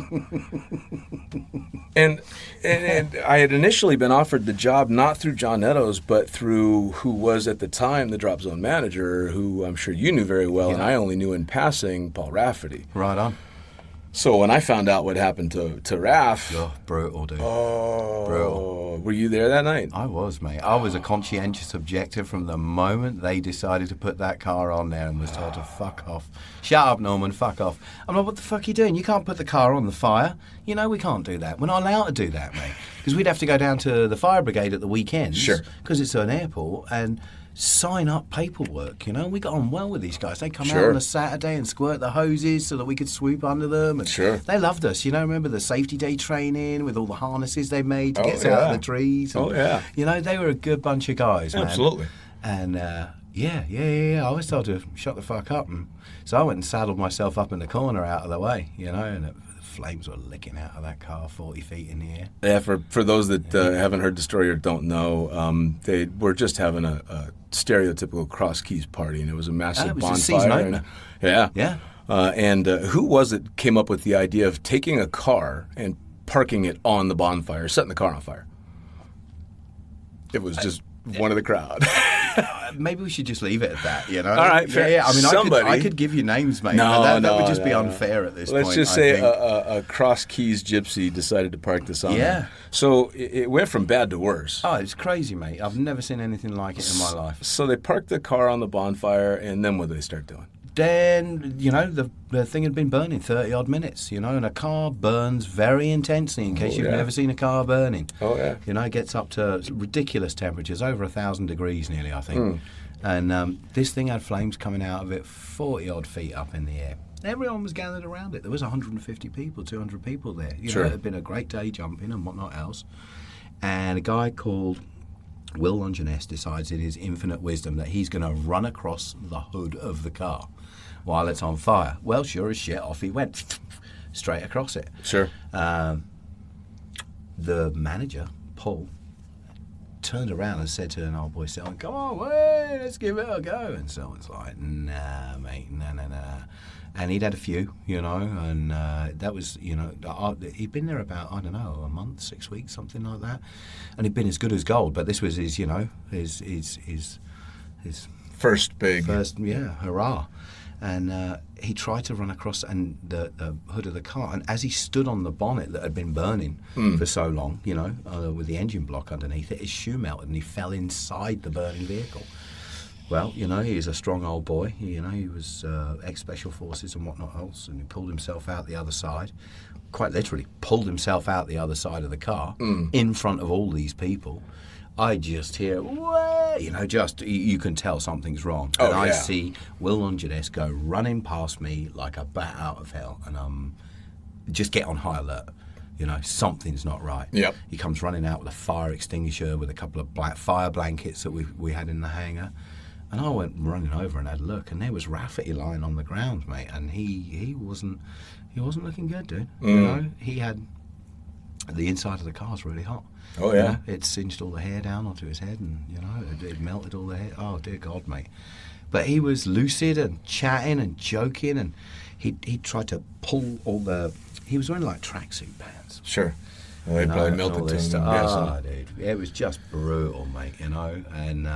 And I had initially been offered the job not through John Edos, but through who was at the time the drop zone manager, who I'm sure you knew very well, and I only knew in passing, Paul Rafferty. Right on. So when I found out what happened to Raf... Oh, brutal, dude. Brutal. Were you there that night? I was, mate. I was a conscientious objector from the moment they decided to put that car on there and was told to fuck off. Shut up, Norman, fuck off. I'm like, what the fuck are you doing? You can't put the car on the fire. You know we can't do that. We're not allowed to do that, mate. Because we'd have to go down to the fire brigade at the weekends. Sure. Because it's an airport, and sign up paperwork, you know. We got on well with these guys. They come out on a Saturday and squirt the hoses so that we could swoop under them. And they loved us, you know. Remember the safety day training with all the harnesses they made to get us out of the trees? And, you know, they were a good bunch of guys, man. Absolutely. And, I was told to shut the fuck up. And so I went and saddled myself up in the corner out of the way, you know, and the flames were licking out of that car 40 feet in the air. Yeah, for those that haven't heard the story or don't know, they were just having a stereotypical Cross Keys party, and it was a massive bonfire. A season opener. And who was it came up with the idea of taking a car and parking it on the bonfire, setting the car on fire? It was just one of the crowd. Maybe we should just leave it at that, you know? All right, fair. Yeah, I mean, somebody, I could give you names, mate. That would just be unfair at this point. Let's just say a Cross Keys gypsy decided to park this on. Yeah. So it went from bad to worse. Oh, it's crazy, mate. I've never seen anything like it in my life. So they parked the car on the bonfire, and then what did they start doing? Then, you know, the thing had been burning 30-odd minutes, you know, and a car burns very intensely, in case you've never seen a car burning. Oh, yeah. You know, it gets up to ridiculous temperatures, over 1,000 degrees nearly, I think. And this thing had flames coming out of it 40-odd feet up in the air. Everyone was gathered around it. There was 150 people, 200 people there. You Sure. know, it had been a great day jumping and whatnot else. And a guy called Will Longiness decides in his infinite wisdom that he's going to run across the hood of the car while it's on fire. Well, sure as shit, off he went, straight across it. Sure. The manager, Paul, turned around and said to an old boy, "Come on, wait, let's give it a go." And someone's like, "Nah, mate, nah. And he'd had a few, you know, and that was, you know, he'd been there about, I don't know, a month, 6 weeks, something like that. And he'd been as good as gold, but this was his, you know, his First big. hurrah. And he tried to run across and the hood of the car, and as he stood on the bonnet that had been burning for so long, you know, with the engine block underneath it, his shoe melted and he fell inside the burning vehicle. Well, you know, he was a strong old boy. You know, he was ex-special forces and whatnot else, and he pulled himself out the other side, quite literally pulled himself out the other side of the car in front of all these people. I just hear, "Wah!" You know, just you can tell something's wrong. Oh, and I yeah. see Will Longiness go running past me like a bat out of hell, and just get on high alert. You know, something's not right. Yep. He comes running out with a fire extinguisher with a couple of black fire blankets that we had in the hangar. And I went running over and had a look, and there was Rafferty lying on the ground, mate, and he wasn't looking good, dude. You know, he had the inside of the car's really hot. Oh, You yeah. know, it singed all the hair down onto his head, and you know, it melted all the hair. Oh dear God, mate! But he was lucid and chatting and joking, and he tried to pull all the. He was wearing like tracksuit pants. Sure. Well, they You know, probably and melted all to this him. stuff. Oh, dude, it was just brutal, mate. You know, and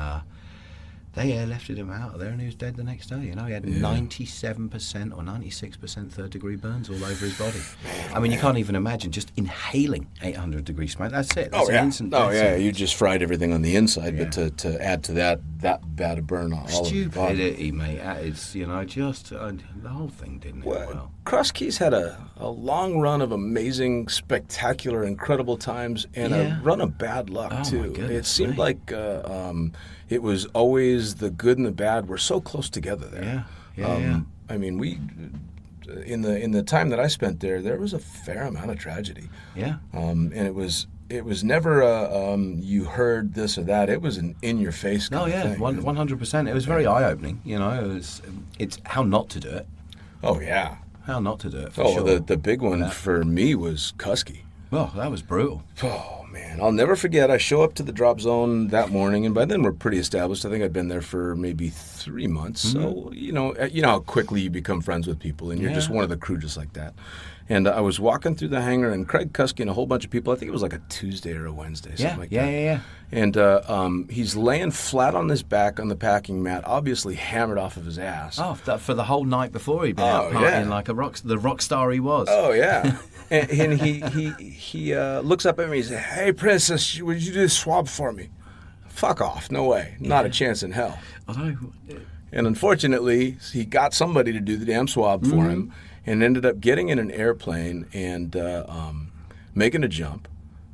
they airlifted him out of there, and he was dead the next day. You know, he had 97% or 96% third-degree burns all over his body. I mean, you can't even imagine just inhaling 800-degree smoke. That's it. That's Oh, yeah. an instant Oh, death yeah. sentence. You just fried everything on the inside, but Yeah. to add to that bad a burn on all of the body. Stupidity, mate. It's, you know, just the whole thing didn't end well. Krusky's had a long run of amazing, spectacular, incredible times, and Yeah. a run of bad luck, Oh, my too. It goodness seemed me. like it was always the good and the bad were so close together there. Yeah. I mean, we in the time that I spent there was a fair amount of tragedy. Yeah. And it was never you heard this or that. It was an in your face kind No, of yeah, thing. 100%. It was very eye-opening, you know. It's how not to do it. Oh yeah. How not to do it, for Oh, sure. the big one for me was Kusky. Well, that was brutal. Oh man, I'll never forget. I show up to the drop zone that morning, and by then we're pretty established. I think I'd been there for maybe 3 months. So you know how quickly you become friends with people, and you're just one of the crew, just like that. And I was walking through the hangar, and Craig Kusky and a whole bunch of people. I think it was like a Tuesday or a Wednesday, something like that. Yeah. And he's laying flat on his back on the packing mat, obviously hammered off of his ass. Oh, for the whole night before he'd been out partying like the rock star he was. Oh yeah, and he looks up at me and says, "Hey princess, would you do a swab for me?" Fuck off! No way, not a chance in hell. Although, And unfortunately, he got somebody to do the damn swab for him, and ended up getting in an airplane and making a jump.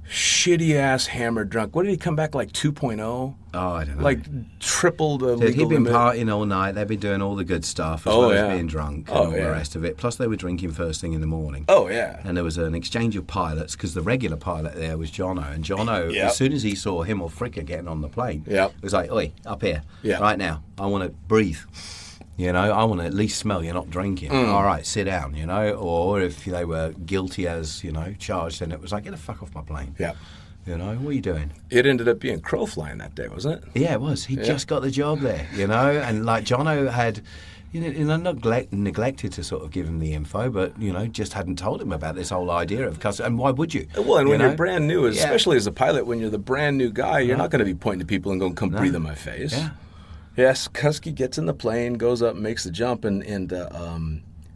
Shitty ass hammered drunk. What did he come back like 2.0? oh, I don't know. Like triple the Dude, legal he'd been limit. partying all night. They'd been doing all the good stuff as Oh, well yeah. as being drunk and Oh, all the yeah. rest of it. Plus, they were drinking first thing in the morning. Oh yeah. And there was an exchange of pilots because the regular pilot there was Jono. And Jono, Yep. as soon as he saw him or Fricker getting on the plane, Yep. was like, "Oi, up here, Yeah. right now. I want to breathe. You know, I want to at least smell you're not drinking. All right, sit down, you know." Or if they were guilty as, you know, charged, then it was like, "Get the fuck off my plane." Yeah. You know, what are you doing? It ended up being crow flying that day, wasn't it? Yeah, it was. He just got the job there, you know, and like Jono had, you know, neglected to sort of give him the info, but you know, just hadn't told him about this whole idea of custody. And why would you? Well, and when know? you're brand new, Yeah. especially as a pilot, when you're the brand new guy, you're not going to be pointing to people and going, "Come breathe in my face." Yeah. Yes, Kusky gets in the plane, goes up, makes the jump, and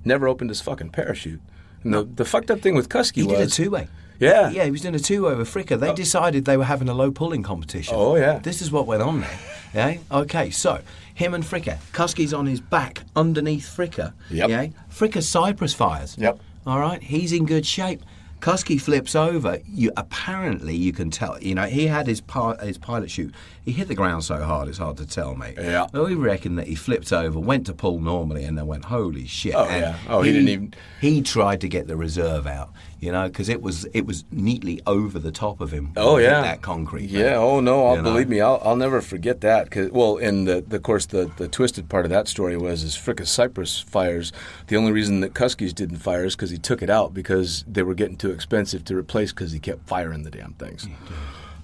never opened his fucking parachute. And the fucked up thing with Kusky He was did a two-way. Yeah. Yeah, he was doing a two-way with Fricker. They decided they were having a low pulling competition. Oh, yeah. This is what went on there. Yeah. Okay, so him and Fricker. Kusky's on his back underneath Fricker. Yep. Yeah. Fricker Cypress fires. Yep. All right. He's in good shape. Kusky flips over. Apparently you can tell. You know, he had his pilot chute. He hit the ground so hard it's hard to tell, mate. Yeah. Well, we reckon that he flipped over, went to pull normally, and then went, holy shit. Oh, and yeah. Oh, he didn't even... He tried to get the reserve out, you know, because it was neatly over the top of him. Oh, when he hit yeah. that concrete. Yeah. man. Oh, no. You know? Believe me, I'll never forget that. And of course, the twisted part of that story was Fricka Cypress fires. The only reason that Kuskies didn't fire is because he took it out because they were getting too expensive to replace because he kept firing the damn things.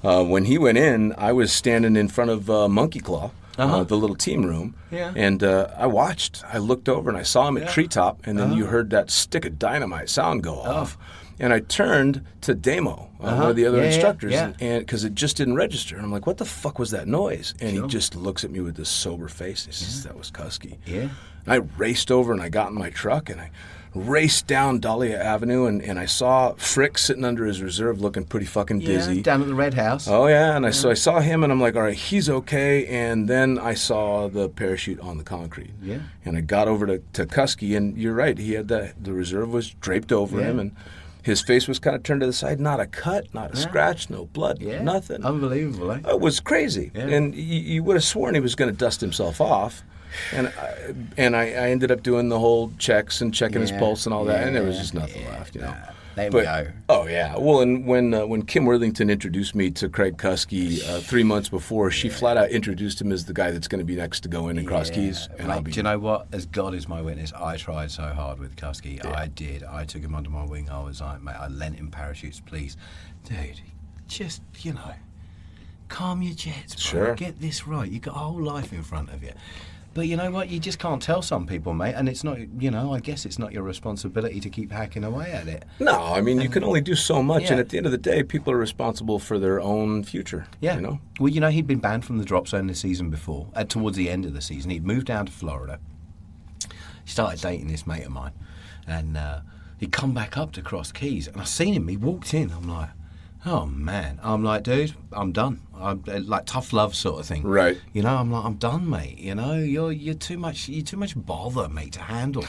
When he went in, I was standing in front of Monkey Claw, the little team room, and I watched. I looked over and I saw him at Treetop, and then you heard that stick of dynamite sound go off. And I turned to Damo, one of the other instructors, and because it just didn't register. And I'm like, what the fuck was that noise? And he just looks at me with this sober face. He says, that was Kusky. Yeah. And I raced over and I got in my truck and I raced down Dahlia Avenue and I saw Frick sitting under his reserve looking pretty fucking dizzy. Yeah, down at the Red House. Oh, yeah. And so I saw him and I'm like, all right, he's okay. And then I saw the parachute on the concrete. Yeah. And I got over to Kusky and you're right. He had the reserve was draped over him and his face was kind of turned to the side. Not a cut, not a scratch, no blood, nothing. Unbelievable, eh? It was crazy. Yeah. And you would have sworn he was going to dust himself off. And I ended up doing the whole checks and checking his pulse and all that, and there was just nothing left, you know. There we go. Oh, yeah. Well, and when Kim Worthington introduced me to Craig Kusky 3 months before, she flat out introduced him as the guy that's going to be next to go in and cross keys. And Mate, do you know what? As God is my witness, I tried so hard with Kusky. Yeah. I did. I took him under my wing. I was like, mate, I lent him parachutes, please. Dude, just, you know, calm your jets, bro. Sure. Get this right. You've got a whole life in front of you. But you know what? You just can't tell some people, mate. And it's not, you know, I guess it's not your responsibility to keep hacking away at it. No, I mean, you can only do so much. And at the end of the day, people are responsible for their own future. Yeah. You know? Well, you know, he'd been banned from the drop zone the season before. Towards the end of the season, he'd moved down to Florida. He started dating this mate of mine. And he'd come back up to Cross Keys. And I seen him. He walked in. I'm like, oh, man. I'm like, dude, I'm done. I'm like tough love sort of thing. Right. You know, I'm like, I'm done, mate. You know, you're too much bother, mate, to handle.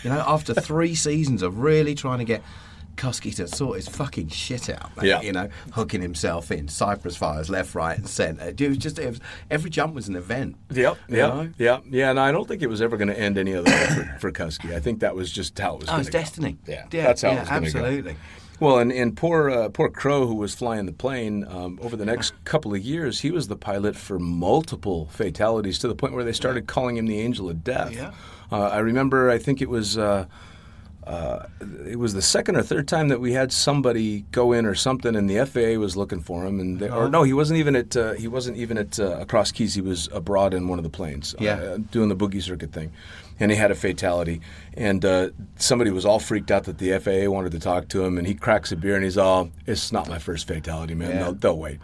You know, after 3 seasons of really trying to get Kusky to sort his fucking shit out, mate. Yeah. You know, hooking himself in, Cypress fires left, right, and centre. It was every jump was an event. Yep. know? Yeah. And I don't think it was ever going to end any other way for Kusky. I think that was just how it was going to go. It's destiny. Yeah, that's how it was going to go. Absolutely. Well, and poor Crow, who was flying the plane, over the next couple of years, he was the pilot for multiple fatalities to the point where they started calling him the Angel of Death. Yeah. I remember, I think it was the second or third time that we had somebody go in or something, and the FAA was looking for him, and he wasn't even at Cross Keys. He was abroad in one of the planes, doing the boogie circuit thing. And he had a fatality, and somebody was all freaked out that the FAA wanted to talk to him, and he cracks a beer, and he's all, it's not my first fatality, man. Yeah. They'll wait.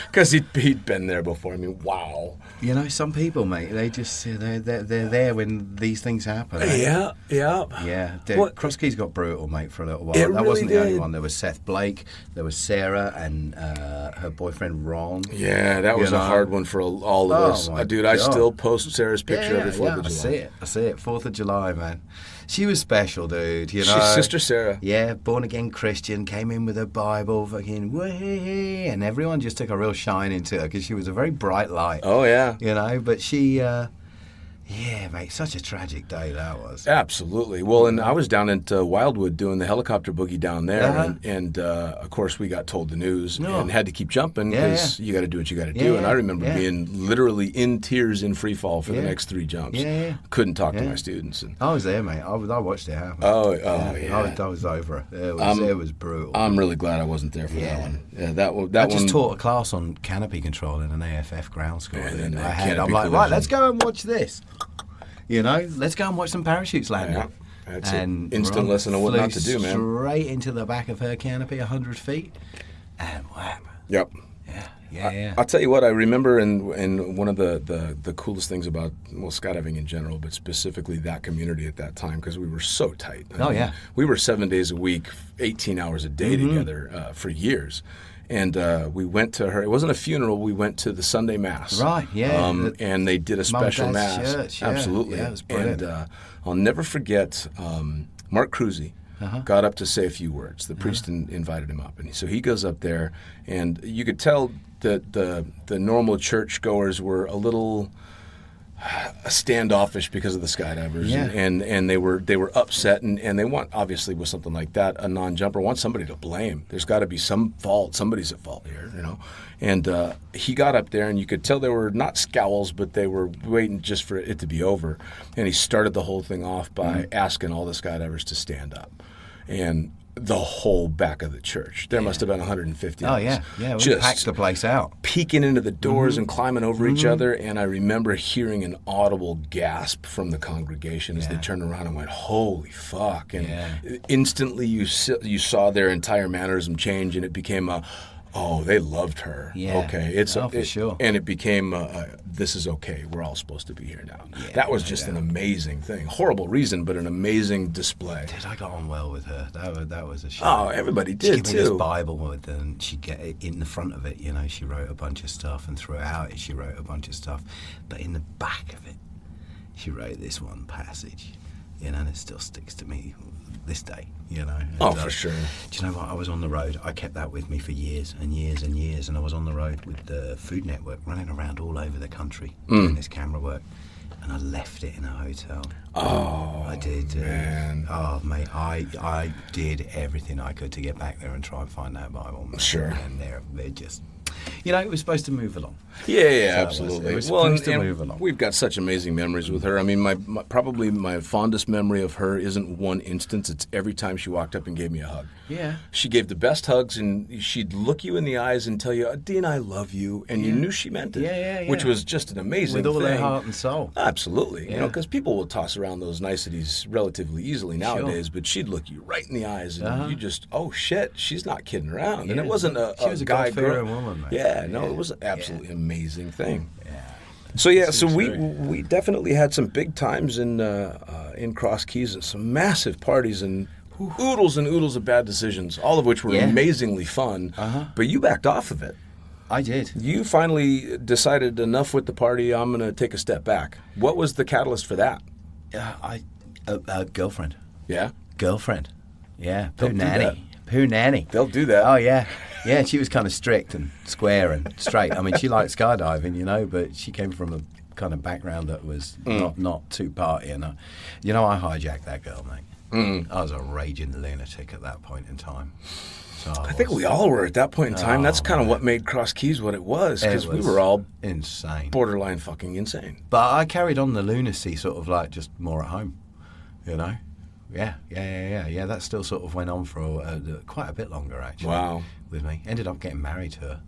Because he'd been there before. I mean, wow. You know, some people, mate, they just they're there when these things happen. Eh? Yeah. Yeah, Cross Keys got brutal, mate, for a little while. It That really wasn't the only did. one. There was Seth Blake, there was Sarah, and her boyfriend Ron. Yeah, that was a hard one for all of us. my Dude, I God. still post Sarah's picture every 4th of July. I see it. 4th of July, man. She was special, dude. You know, She's Sister Sarah. Yeah, born again Christian, came in with her Bible, fucking way, and everyone just took a real shine into her because she was a very bright light. Oh, yeah. You know, but she, yeah, mate, such a tragic day that was. Absolutely. Well, and I was down at Wildwood doing the helicopter boogie down there, and of course we got told the news and had to keep jumping because you got to do what you got to do. And I remember being literally in tears in free fall for the next 3 jumps. Couldn't talk to my students. And, I was there, mate. I watched it happen. yeah. I was over it. It was brutal. I'm really glad I wasn't there for that one. Yeah, that I just one. taught a class on canopy control in an AFF ground school. and and canopy I'm like, collision. right, let's go and watch this. You know, let's go and watch some parachutes landing. Yeah, that's and an instant Ron lesson on what flew not to do, man. Straight into the back of her canopy, 100 feet, and wham. Yep. Yeah. I'll tell you what, I remember in one of the coolest things about, well, skydiving in general, but specifically that community at that time, because we were so tight. I mean, we were 7 days a week, 18 hours a day together for years. And we went to her. It wasn't a funeral. We went to the Sunday Mass. Right, yeah. And they did a special Dad's Mass. church, yeah. Absolutely. Yeah, it was brilliant. And I'll never forget Mark Cruzy. got up to say a few words. The priest invited him up, and so he goes up there, and you could tell that the normal churchgoers were a little standoffish because of the skydivers, and they were upset, and they want, obviously with something like that, a non-jumper wants somebody to blame. There's got to be some fault. Somebody's at fault here, And he got up there, and you could tell they were not scowls, but they were waiting just for it to be over. And he started the whole thing off by asking all the skydivers to stand up, and the whole back of the church. There must have been 150 of us. We packed the place out. Peeking into the doors and climbing over each other, and I remember hearing an audible gasp from the congregation as they turned around and went, "Holy fuck!" And instantly you saw their entire mannerism change, and it became oh, they loved her. Yeah. Okay, for sure. And it became this is okay. We're all supposed to be here now. Yeah, that was just an amazing thing. Horrible reason, but an amazing display. Dude, I got on well with her. That was a shame. Oh, everybody did she gave too. me this Bible and she'd get it in the front of it. She wrote a bunch of stuff, and throughout it she wrote a bunch of stuff. But in the back of it, she wrote this one passage. And it still sticks to me this day, And, for sure. Do you know what? I was on the road. I kept that with me for years and years and years. And I was on the road with the Food Network, running around all over the country doing this camera work. And I left it in a hotel. Oh, I did. Man. Oh, mate, I did everything I could to get back there and try and find that Bible. Man. Sure. And they're just... it was supposed to move along. Yeah, So absolutely. It was supposed to move along. We've got such amazing memories with her. I mean, probably my fondest memory of her isn't one instance. It's every time she walked up and gave me a hug. Yeah. She gave the best hugs, and she'd look you in the eyes and tell you, "Dean, I love you," and you knew she meant it. Yeah. Which was just an amazing with all thing. their heart and soul. Absolutely. Yeah. Because people will toss around those niceties relatively easily nowadays, but she'd look you right in the eyes, and you just, oh shit, she's not kidding around. And it wasn't She was a guy God-fearing girl. woman, man. Yeah, no, it was an absolutely amazing thing. Yeah. So we definitely had some big times in Cross Keys, and some massive parties, and oodles and oodles of bad decisions, all of which were amazingly fun. But you backed off of it. I did. You finally decided enough with the party. I'm going to take a step back. What was the catalyst for that? Girlfriend. Yeah, Girlfriend. Yeah. They'll Poo do nanny. that. Poo nanny. They'll do that. Oh, yeah. Yeah, she was kind of strict and square and straight. I mean, she liked skydiving, but she came from a kind of background that was not too party. And I hijacked that girl, mate. I was a raging lunatic at that point in time. So I think we all were at that point in time. That's kind of what made Cross Keys what it was, because we were all insane, borderline fucking insane. But I carried on the lunacy sort of like just more at home, Yeah. That still sort of went on for quite a bit longer, actually. Wow. With me. Ended up getting married to her.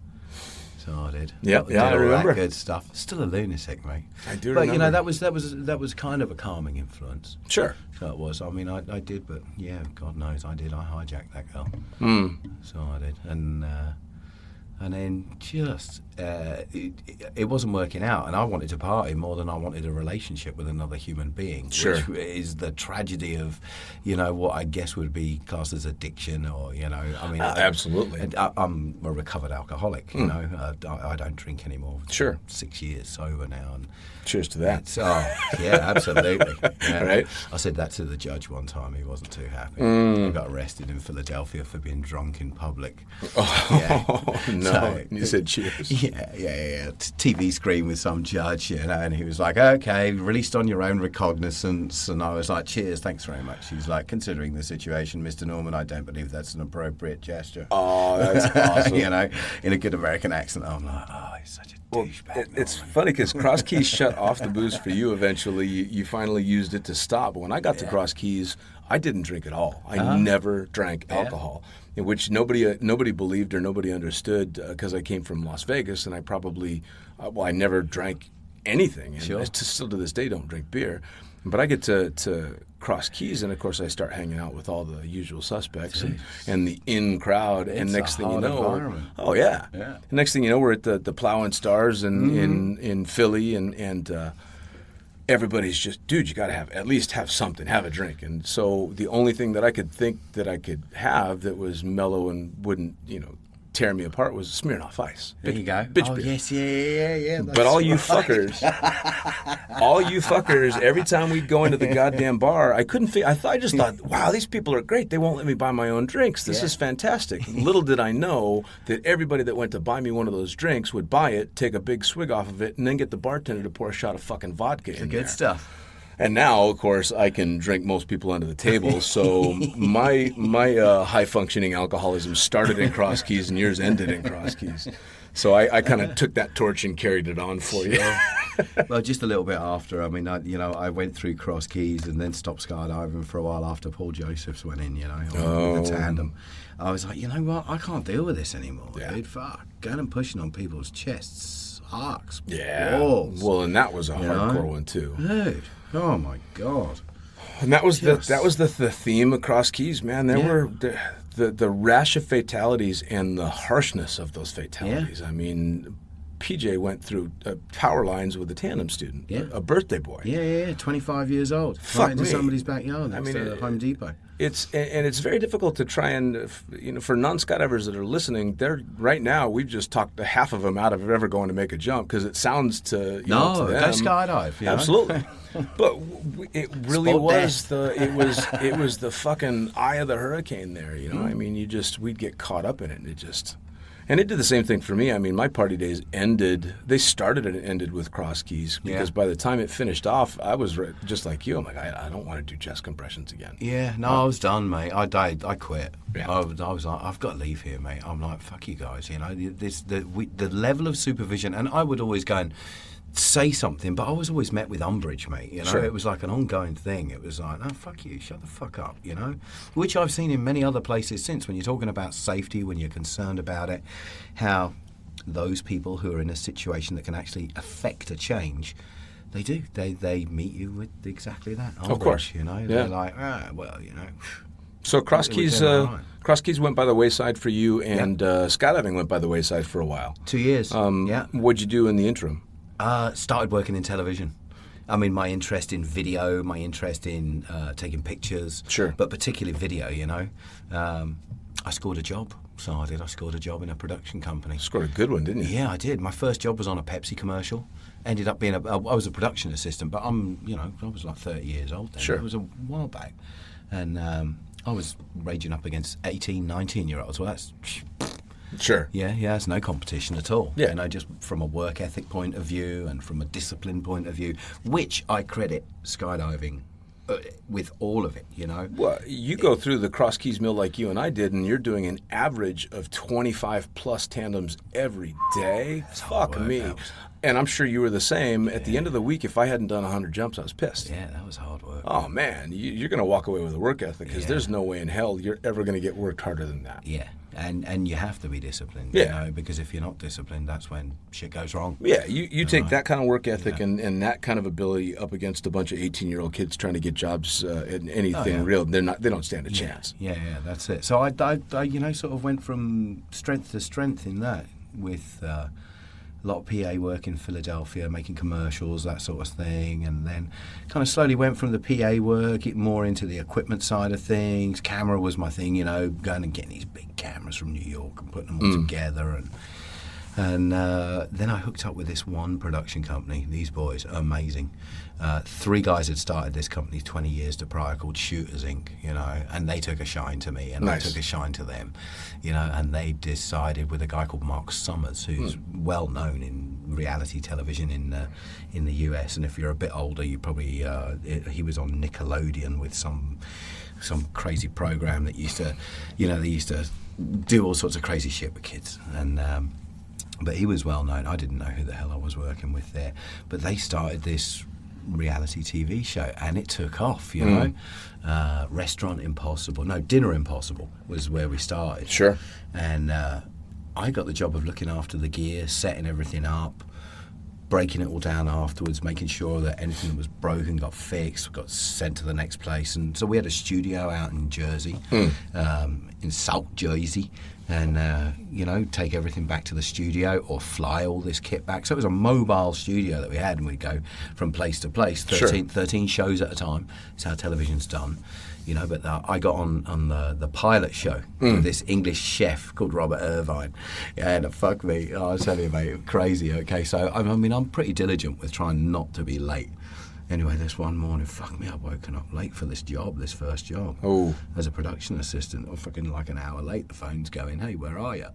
So I did. Yeah, Did I all remember. that good stuff. Still a lunatic, mate. I do but, remember. that was kind of a calming influence. Sure. So it was. I mean, I did, but yeah, God knows I did. I hijacked that girl. So I did. And then just, it wasn't working out. And I wanted to party more than I wanted a relationship with another human being. Sure. Which is the tragedy of, what I guess would be classed as addiction or, I mean. Absolutely. I'm a recovered alcoholic, I don't drink anymore. Sure. 6 years sober now. And cheers to that. Yeah, absolutely. Yeah. Right. I said that to the judge one time. He wasn't too happy. I got arrested in Philadelphia for being drunk in public. Oh, no. So, you said cheers. Yeah. TV screen with some judge, and he was like, okay, released on your own recognizance. And I was like, cheers, thanks very much. He's like, considering the situation, Mr. Norman, I don't believe that's an appropriate gesture. Oh, that's awesome. In a good American accent. I'm like, oh, he's such a douchebag. It's funny because Cross Keys shut off the booze for you eventually. You finally used it to stop. But when I got to Cross Keys, I didn't drink at all. I never drank alcohol, in which nobody believed or nobody understood, because I came from Las Vegas, and I probably, I never drank anything. And I still to this day don't drink beer. But I get to Cross Keys, and of course I start hanging out with all the usual suspects and the in crowd. And next thing you know, oh yeah. And next thing you know, we're at the Plow and Stars in Philly, and everybody's just, dude, you got to at least have something, have a drink. And so the only thing that I could think that I could have that was mellow and wouldn't, tearing me apart was Smirnoff Ice. There you go. Bitch Oh, beer. yes, yeah. But all you fuckers, every time we'd go into the goddamn bar, I just thought, wow, these people are great. They won't let me buy my own drinks. This is fantastic. Little did I know that everybody that went to buy me one of those drinks would buy it, take a big swig off of it, and then get the bartender to pour a shot of fucking vodka in there. Good stuff. And now, of course, I can drink most people under the table. So my high-functioning alcoholism started in Cross Keys and yours ended in Cross Keys. So I kind of took that torch and carried it on for you. Well, just a little bit after. I mean, I went through Cross Keys and then stopped skydiving for a while after Paul Josephs went in, with the tandem. I was like, you know what? I can't deal with this anymore, dude. Fuck. Going and pushing on people's chests, arcs, balls. Well, and that was a hardcore one, too. Dude. Oh, my God. And that was the theme of Cross Keys, man. There were the rash of fatalities and the harshness of those fatalities. Yeah. I mean, PJ went through power lines with a tandem student, a birthday boy. Yeah, 25 years old. Fuck right into me. somebody's backyard next to Home Depot. It's very difficult to try and, for non-skydivers that are listening, right now we've just talked half of them out of ever going to make a jump because it sounds to them. Go skydive. Absolutely. But it really Sport was it was the fucking eye of the hurricane there, I mean, we'd get caught up in it, and it did the same thing for me. I mean, my party days started and ended with Cross Keys because by the time it finished off, I was just like you. I'm like, I don't want to do chest compressions again. Yeah, no, I was done, mate. I quit. Yeah. I was like, I've got to leave here, mate. I'm like, fuck you guys. The level of supervision, and I would always go and say something, but I was always met with umbrage, mate. Sure. It was like an ongoing thing. It was like, no, fuck you, shut the fuck up, which I've seen in many other places since. When you're talking about safety, when you're concerned about it, how those people who are in a situation that can actually affect a change, they do. They meet you with exactly that. Umbrage, Of course. They're like, So Cross It was Keys, never right. Cross Keys went by the wayside for you, and skydiving went by the wayside for a while. 2 years. What'd you do in the interim? Started working in television. I mean, my interest in video, my interest in taking pictures, Sure. but particularly video, I scored a job. So I did. I scored a job in a production company. Scored a good one, didn't you? Yeah, I did. My first job was on a Pepsi commercial. Ended up being I was a production assistant, but I was like 30 years old then. Sure. It was a while back. And I was raging up against 18, 19-year-olds. Well, that's... Sure. Yeah, it's no competition at all. Yeah. Just from a work ethic point of view and from a discipline point of view, which I credit skydiving with all of it, Well, you go through the Cross Keys mill like you and I did, and you're doing an average of 25 plus tandems every day. Fuck work. me. And I'm sure you were the same. At the end of the week, if I hadn't done 100 jumps, I was pissed. Yeah, that was hard work. Oh, man, you're going to walk away with a work ethic because there's no way in hell you're ever going to get worked harder than that. Yeah, and you have to be disciplined, because if you're not disciplined, that's when shit goes wrong. Yeah, you take that kind of work ethic and that kind of ability up against a bunch of 18-year-old kids trying to get jobs in anything real. They don't stand a chance. Yeah, that's it. So I sort of went from strength to strength in that with a lot of PA work in Philadelphia, making commercials, that sort of thing, and then kind of slowly went from the PA work more into the equipment side of things. Camera was my thing, going and getting these big cameras from New York and putting them all together, and then I hooked up with this one production company. These boys are amazing. 3 guys had started this company 20 years prior called Shooters Inc., and they took a shine to me and Nice. I took a shine to them, and they decided with a guy called Mark Summers, who's well known in reality television in the US, and if you're a bit older, you probably he was on Nickelodeon with some crazy program that used to, they used to do all sorts of crazy shit with kids, and but he was well known. I didn't know who the hell I was working with there, but they started this reality TV show and it took off, Restaurant Impossible, no, Dinner Impossible was where we started. Sure. And I got the job of looking after the gear, setting everything up, breaking it all down afterwards, making sure that anything that was broken got fixed, got sent to the next place. And so we had a studio out in Jersey, in South Jersey, and take everything back to the studio or fly all this kit back. So it was a mobile studio that we had, and we'd go from place to place, 13 shows at a time. That's how television's done. But I got on the pilot show with this English chef called Robert Irvine. And fuck me, I was telling you, mate, crazy. Okay, so I'm pretty diligent with trying not to be late. Anyway, this one morning, fuck me, I've woken up late for this first job. Oh. As a production assistant, I'm fucking like an hour late. The phone's going, hey, where are you?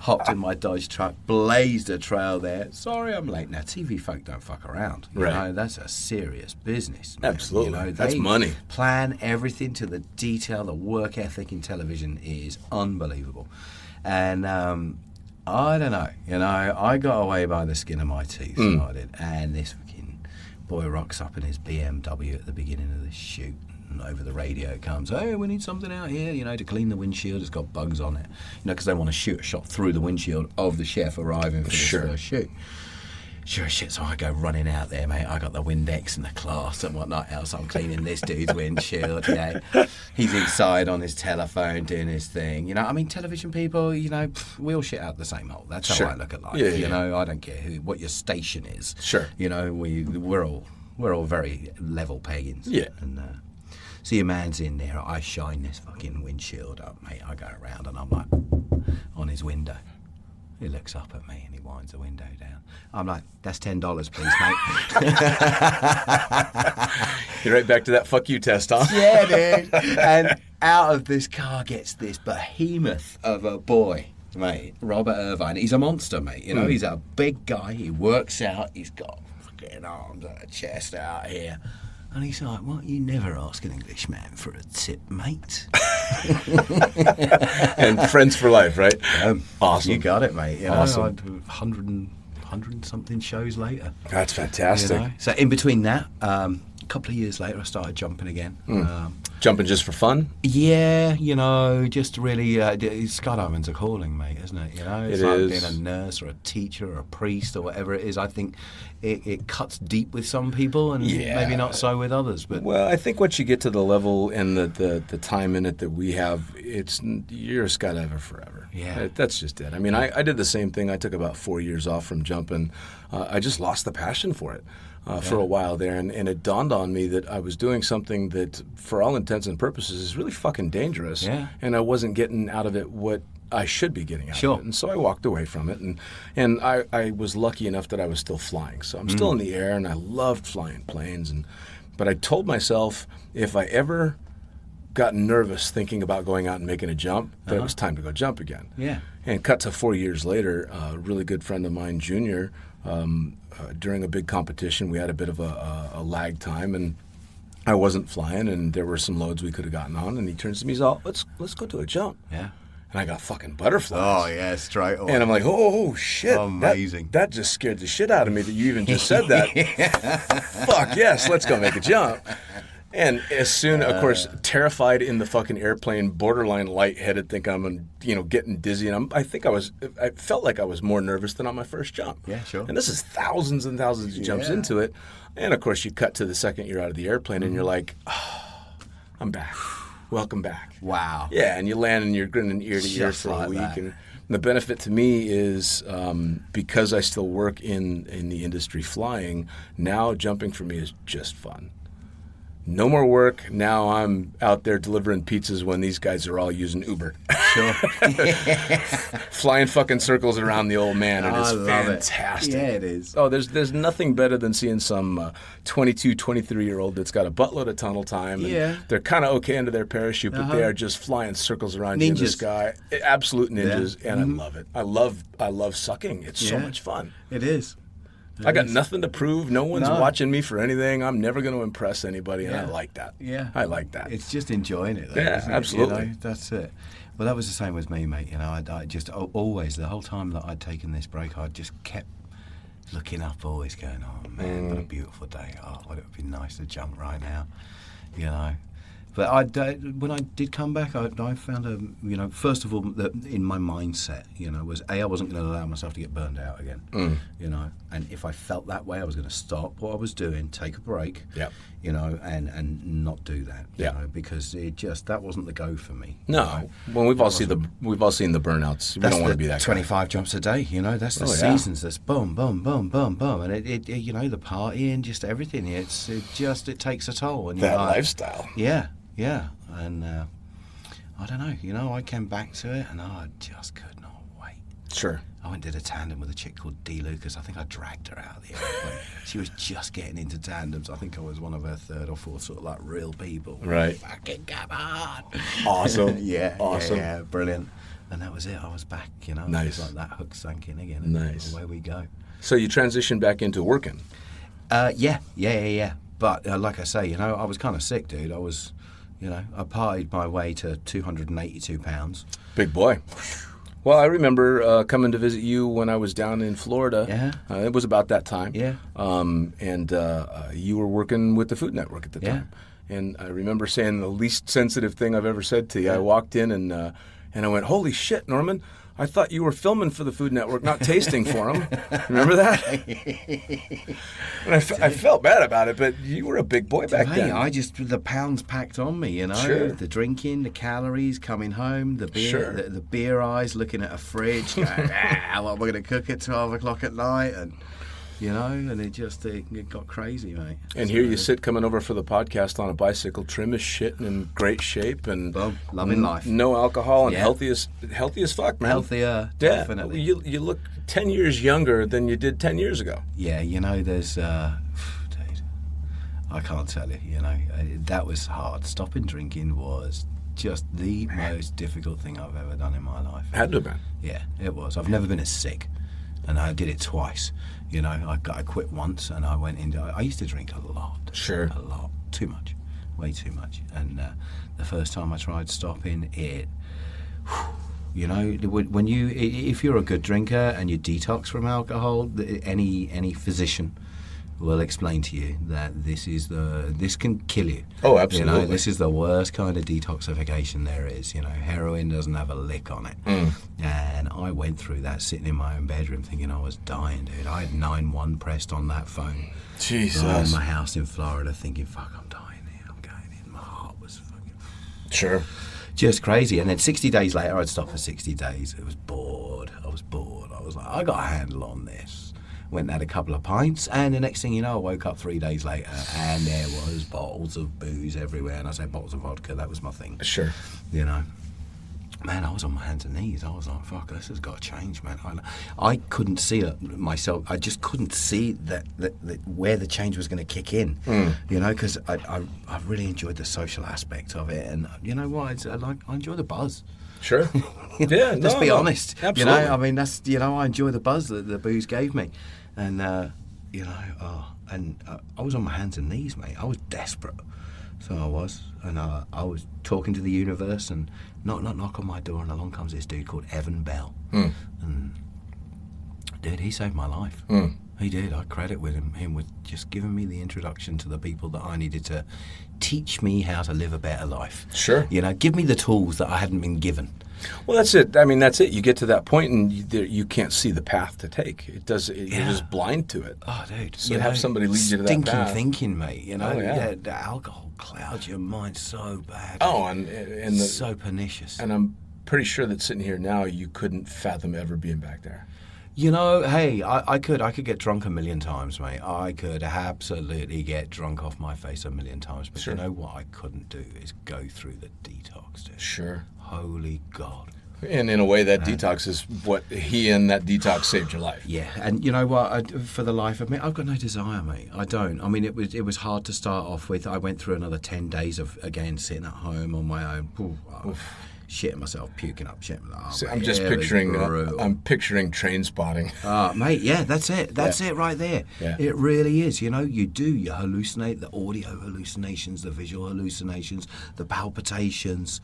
Hopped in my Dodge truck, blazed a trail there. Sorry, I'm late. Now, TV folk don't fuck around. Right. That's a serious business, man. Absolutely. They That's money. Plan everything to the detail. The work ethic in television is unbelievable. And I don't know. I got away by the skin of my teeth. I did. And this fucking boy rocks up in his BMW at the beginning of the shoot. And over the radio it comes, hey, we need something out here, to clean the windshield. It's got bugs on it, because they want to shoot a shot through the windshield of the chef arriving for this first shoot. Sure as shit, so I go running out there, mate. I got the Windex and the cloth and whatnot else. I'm cleaning this dude's windshield, He's inside on his telephone doing his thing. Television people, we all shit out the same hole. That's how I look at life. Yeah. I don't care what your station is. Sure. We're all very level pagans. Yeah. And so your man's in there. I shine this fucking windshield up, mate. I go around and I'm like on his window. He looks up at me and he winds the window down. I'm like, that's $10, please, mate. You're right back to that fuck you test, huh? Yeah, dude. And out of this car gets this behemoth of a boy, mate, Robert Irvine. He's a monster, mate. He's a big guy. He works out. He's got fucking arms and a chest out here. And he's like, well, you never ask an Englishman for a tip, mate. And friends for life, right? Awesome. You got it, mate. Awesome. 100 something shows later. That's fantastic. So in between that, a couple of years later, I started jumping again. Jumping just for fun? Yeah, just really, skydiving's a calling, mate, isn't it? It's like being a nurse or a teacher or a priest or whatever it is. I think it cuts deep with some people and maybe not so with others. But well, I think once you get to the level and the time in it that we have, you're a skydiver forever. Yeah. That's just it. I did the same thing. I took about 4 years off from jumping. I just lost the passion for it. For a while there, and it dawned on me that I was doing something that, for all intents and purposes, is really fucking dangerous, and I wasn't getting out of it what I should be getting out of it, and so I walked away from it, and I was lucky enough that I was still flying, so I'm still in the air, and I loved flying planes, but I told myself if I ever got nervous thinking about going out and making a jump, that it was time to go jump again. Yeah. And cut to 4 years later, a really good friend of mine, Junior, during a big competition, we had a bit of a lag time, and I wasn't flying, and there were some loads we could have gotten on, and he turns to me, he's all, let's go do a jump. Yeah. And I got fucking butterflies. Oh, yeah, straight away. And I'm like, oh shit. Amazing. That just scared the shit out of me that you even just said that. Fuck yes, let's go make a jump. And as soon, of course, terrified in the fucking airplane, borderline lightheaded, think I'm, getting dizzy. And I felt like I was more nervous than on my first jump. Yeah, sure. And this is thousands and thousands of jumps into it. And of course, you cut to the second you're out of the airplane and you're like, I'm back. Welcome back. Wow. Yeah, and you land and you're grinning ear to ear for a week. And the benefit to me is because I still work in the industry flying, now jumping for me is just fun. No more work. Now I'm out there delivering pizzas when these guys are all using Uber. Sure. Flying fucking circles around the old man. It is fantastic. Yeah, it is. Oh, there's nothing better than seeing some 22, 23-year-old that's got a buttload of tunnel time. And they're kind of okay into their parachute, but they are just flying circles around you in the sky. Absolute ninjas, and I love it. I love sucking. It's so much fun. It is. I got nothing to prove. No one's watching me for anything. I'm never going to impress anybody, and I like that. Yeah. I like that. It's just enjoying it, though, yeah, isn't it? absolutely. That's it. Well, that was the same with me, mate. I just always, the whole time that I'd taken this break, I just kept looking up, always going, oh, man, what a beautiful day. Oh, would it be nice to jump right now, But when I did come back, I found first of all, in my mindset, was I wasn't going to allow myself to get burned out again, and if I felt that way, I was going to stop what I was doing, take a break, and not do that, because that wasn't the go for me. No, well, we've all seen the burnouts. We don't want to be that 25 jumps a day, that's the seasons. That's boom, boom, boom, boom, boom, and it the partying, just everything. It takes a toll. And that lifestyle. Yeah, and I don't know, I came back to it and I just could not wait. Sure. I went and did a tandem with a chick called Dee Lucas. I think I dragged her out of the airplane. She was just getting into tandems. I think I was one of her third or fourth sort of like real people. Right. Fucking come on. Awesome. Awesome. Yeah, brilliant. And that was it. I was back, Nice. It was like that hook sank in again. And nice. away we go. So you transitioned back into working? Yeah. But like I say, I was kind of sick, dude. I was... I partied my way to 282 pounds. Big boy. Well, I remember coming to visit you when I was down in Florida. Yeah. It was about that time. Yeah. And you were working with the Food Network at the time. And I remember saying the least sensitive thing I've ever said to you. I walked in and I went, "Holy shit, Norman. I thought you were filming for the Food Network, not tasting for them." Remember that? And I felt bad about it, but you were a big boy back then. The pounds packed on me, Sure. The drinking, the calories, coming home, the beer, the beer eyes, looking at a fridge, going, what am I going to cook at 12 o'clock at night? And, and it got crazy, mate. And here you sit coming over for the podcast on a bicycle, trim as shit and in great shape and loving life. No alcohol and healthy as fuck, man. Healthier, definitely. You look 10 years younger than you did 10 years ago. Yeah, there's, dude, I can't tell you, that was hard. Stopping drinking was just the most difficult thing I've ever done in my life. Had to have been. Yeah, it was. I've never been as sick. And I did it twice. I quit once and I went into... I used to drink a lot. Sure. A lot. Too much. Way too much. And the first time I tried stopping, when if you're a good drinker and you detox from alcohol, any physician will explain to you that this can kill you. Oh, absolutely. This is the worst kind of detoxification there is. Heroin doesn't have a lick on it. And I went through that sitting in my own bedroom thinking I was dying, dude. I had 9-1 pressed on that phone. Jesus. In my house in Florida thinking, fuck, I'm dying here. I'm going in. My heart was fucking... Sure. Just crazy. And then 60 days later, I'd stopped for 60 days. I was bored. I was like, I got a handle on this. Went and had a couple of pints, and the next thing you know, I woke up 3 days later, and there was bottles of booze everywhere. And I say bottles of vodka, that was my thing. Sure. Man, I was on my hands and knees. I was like, fuck, this has got to change, man. I couldn't see it myself. I just couldn't see that where the change was going to kick in, because I really enjoyed the social aspect of it. And you know what? I enjoy the buzz. Sure. Yeah, let's be honest. Absolutely. That's I enjoy the buzz that the booze gave me, and I was on my hands and knees, mate. I was desperate, so I was, and I was talking to the universe, and knock on my door, and along comes this dude called Evan Bell, and dude, he saved my life. He did. I credit with him with just giving me the introduction to the people that I needed to teach me how to live a better life. Sure. Give me the tools that I hadn't been given. Well, that's it. I mean, that's it. You get to that point and you can't see the path to take. You're just blind to it. Oh, dude. So have somebody lead you to that path. Stinking thinking, mate. The alcohol clouds your mind so bad. Oh, and so pernicious. And I'm pretty sure that sitting here now, you couldn't fathom ever being back there. Hey, I could get drunk a million times, mate. I could absolutely get drunk off my face a million times. But sure. You know what I couldn't do is go through the detox, dude. Sure. Holy God. And in a way, that detox is what that detox saved your life. Yeah, and you know what? For the life of me, I've got no desire, mate. I don't. I mean, it was hard to start off with. I went through another 10 days of, again, sitting at home on my own. Shitting myself, puking up shit. I'm just picturing. I'm picturing Train Spotting. Mate, yeah, that's it. That's it right there. Yeah. It really is. You hallucinate, the audio hallucinations, the visual hallucinations, the palpitations.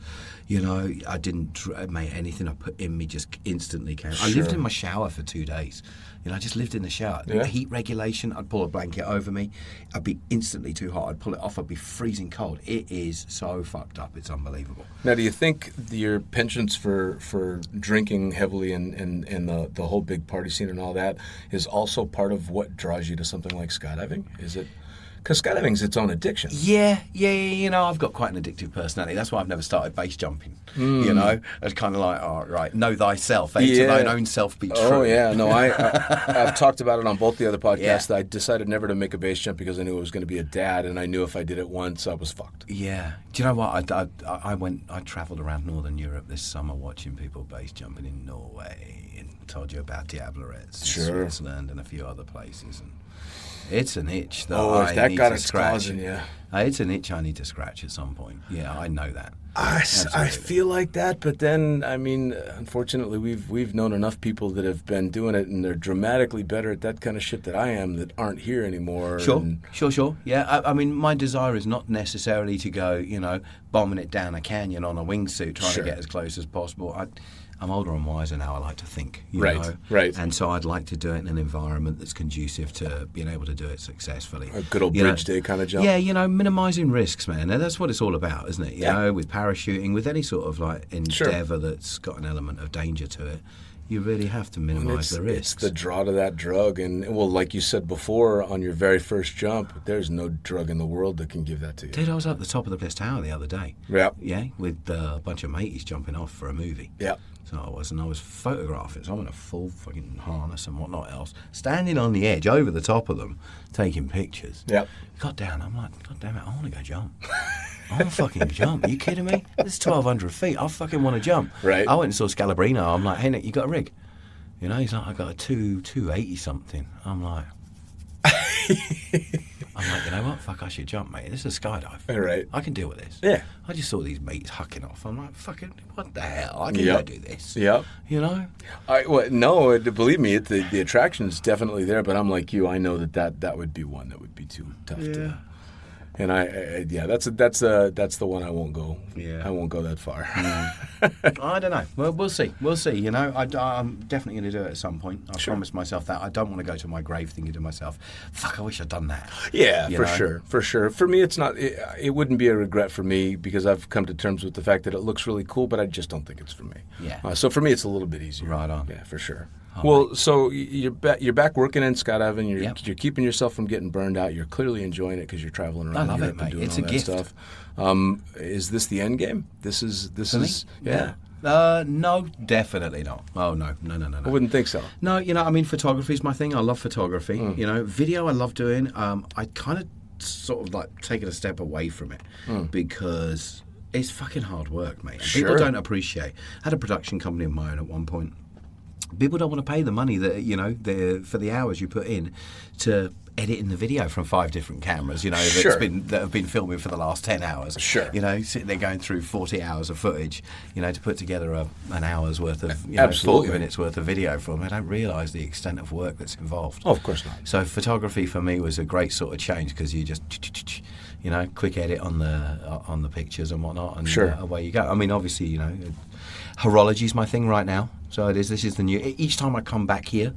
I didn't, mate, anything I put in me just instantly came. Sure. I lived in my shower for 2 days. You know, I just lived in the shower. Yeah. Heat regulation, I'd pull a blanket over me. I'd be instantly too hot. I'd pull it off. I'd be freezing cold. It is so fucked up. It's unbelievable. Now, do you think your penchant for drinking heavily and the whole big party scene and all that is also part of what draws you to something like skydiving? Is it? Because skydiving's its own addiction. Yeah. You know, I've got quite an addictive personality. That's why I've never started base jumping. You know, it's kind of like, oh, right, know thyself. To thine own self be true. Oh, yeah. No, I've talked about it on both the other podcasts. I decided never to make a base jump because I knew it was going to be a dad, and I knew if I did it once, I was fucked. Yeah. Do you know what? I travelled around Northern Europe this summer watching people base jumping in Norway and told you about Diablerets in Switzerland and a few other places. And it's an itch that I that need got to its scratch. claws in you. It's an itch I need to scratch at some point. Yeah, I know that. I feel like that, but then, I mean, unfortunately, we've known enough people that have been doing it, and they're dramatically better at that kind of shit that I am that aren't here anymore. Sure. Yeah, I mean, my desire is not necessarily to go, you know, bombing it down a canyon on a wingsuit, trying to get as close as possible. I'm older and wiser now, I like to think. You know? Right. And so I'd like to do it in an environment that's conducive to being able to do it successfully. A good old bridge day kind of jump. Yeah, you know, minimising risks, man. And that's what it's all about, isn't it? You know, with parachuting, with any sort of like endeavour that's got an element of danger to it, you really have to minimise the risks. It's the draw to that drug. And, well, like you said before, on your very first jump, there's no drug in the world that can give that to you. Dude, I was up the top of the Bliss Tower the other day. Yeah. Yeah, with a bunch of mateys jumping off for a movie. Yeah. So I was photographing. So I'm in a full fucking harness and whatnot else, standing on the edge over the top of them, taking pictures. Yep. Got down. I'm like, God damn it, I want to go jump. I want to fucking jump. Are you kidding me? This is 1,200 feet. I fucking want to jump. Right. I went and saw Scalabrino. I'm like, hey, Nick, you got a rig? You know, he's like, I got a 280 something. I'm like, you know what? Fuck, I should jump, mate. This is a skydive. Right. I can deal with this. Yeah. I just saw these mates hucking off. I'm like, fucking, what the hell? I can go do this. Yep. You know? No, believe me, the attraction is definitely there, but I'm like you. I know that would be one that would be too tough to. And that's the one I won't go. Yeah. I won't go that far. I don't know. Well, we'll see. You know, I'm definitely going to do it at some point. I promised myself that. I don't want to go to my grave thinking to myself, fuck, I wish I'd done that. Yeah, for sure. For me, it's not. It wouldn't be a regret for me because I've come to terms with the fact that it looks really cool, but I just don't think it's for me. Yeah. So for me, it's a little bit easier. Right on. Yeah, for sure. Well, so you're back working in skydiving. You're keeping yourself from getting burned out. You're clearly enjoying it because you're traveling around Europe and doing it's all a that gift. stuff. Is this the end game? This is yeah. No, definitely not. Oh no. I wouldn't think so. No, you know, I mean, photography is my thing. I love photography. You know, video I love doing. I kind of sort of like taken a step away from it because it's fucking hard work, mate. And people don't appreciate. I had a production company of my own at one point. People don't want to pay the money that, you know, for the hours you put in to edit in the video from 5 different cameras, you know, that have been filming for the last 10 hours. Sure. You know, sitting there going through 40 hours of footage, you know, to put together an hour's worth of, 40 minutes worth of video for them. I don't realise the extent of work that's involved. Oh, of course not. So photography for me was a great sort of change because you just, you know, quick edit on the pictures and whatnot, and away you go. I mean, obviously, you know, horology is my thing right now. So it is. This is the new. Each time I come back here,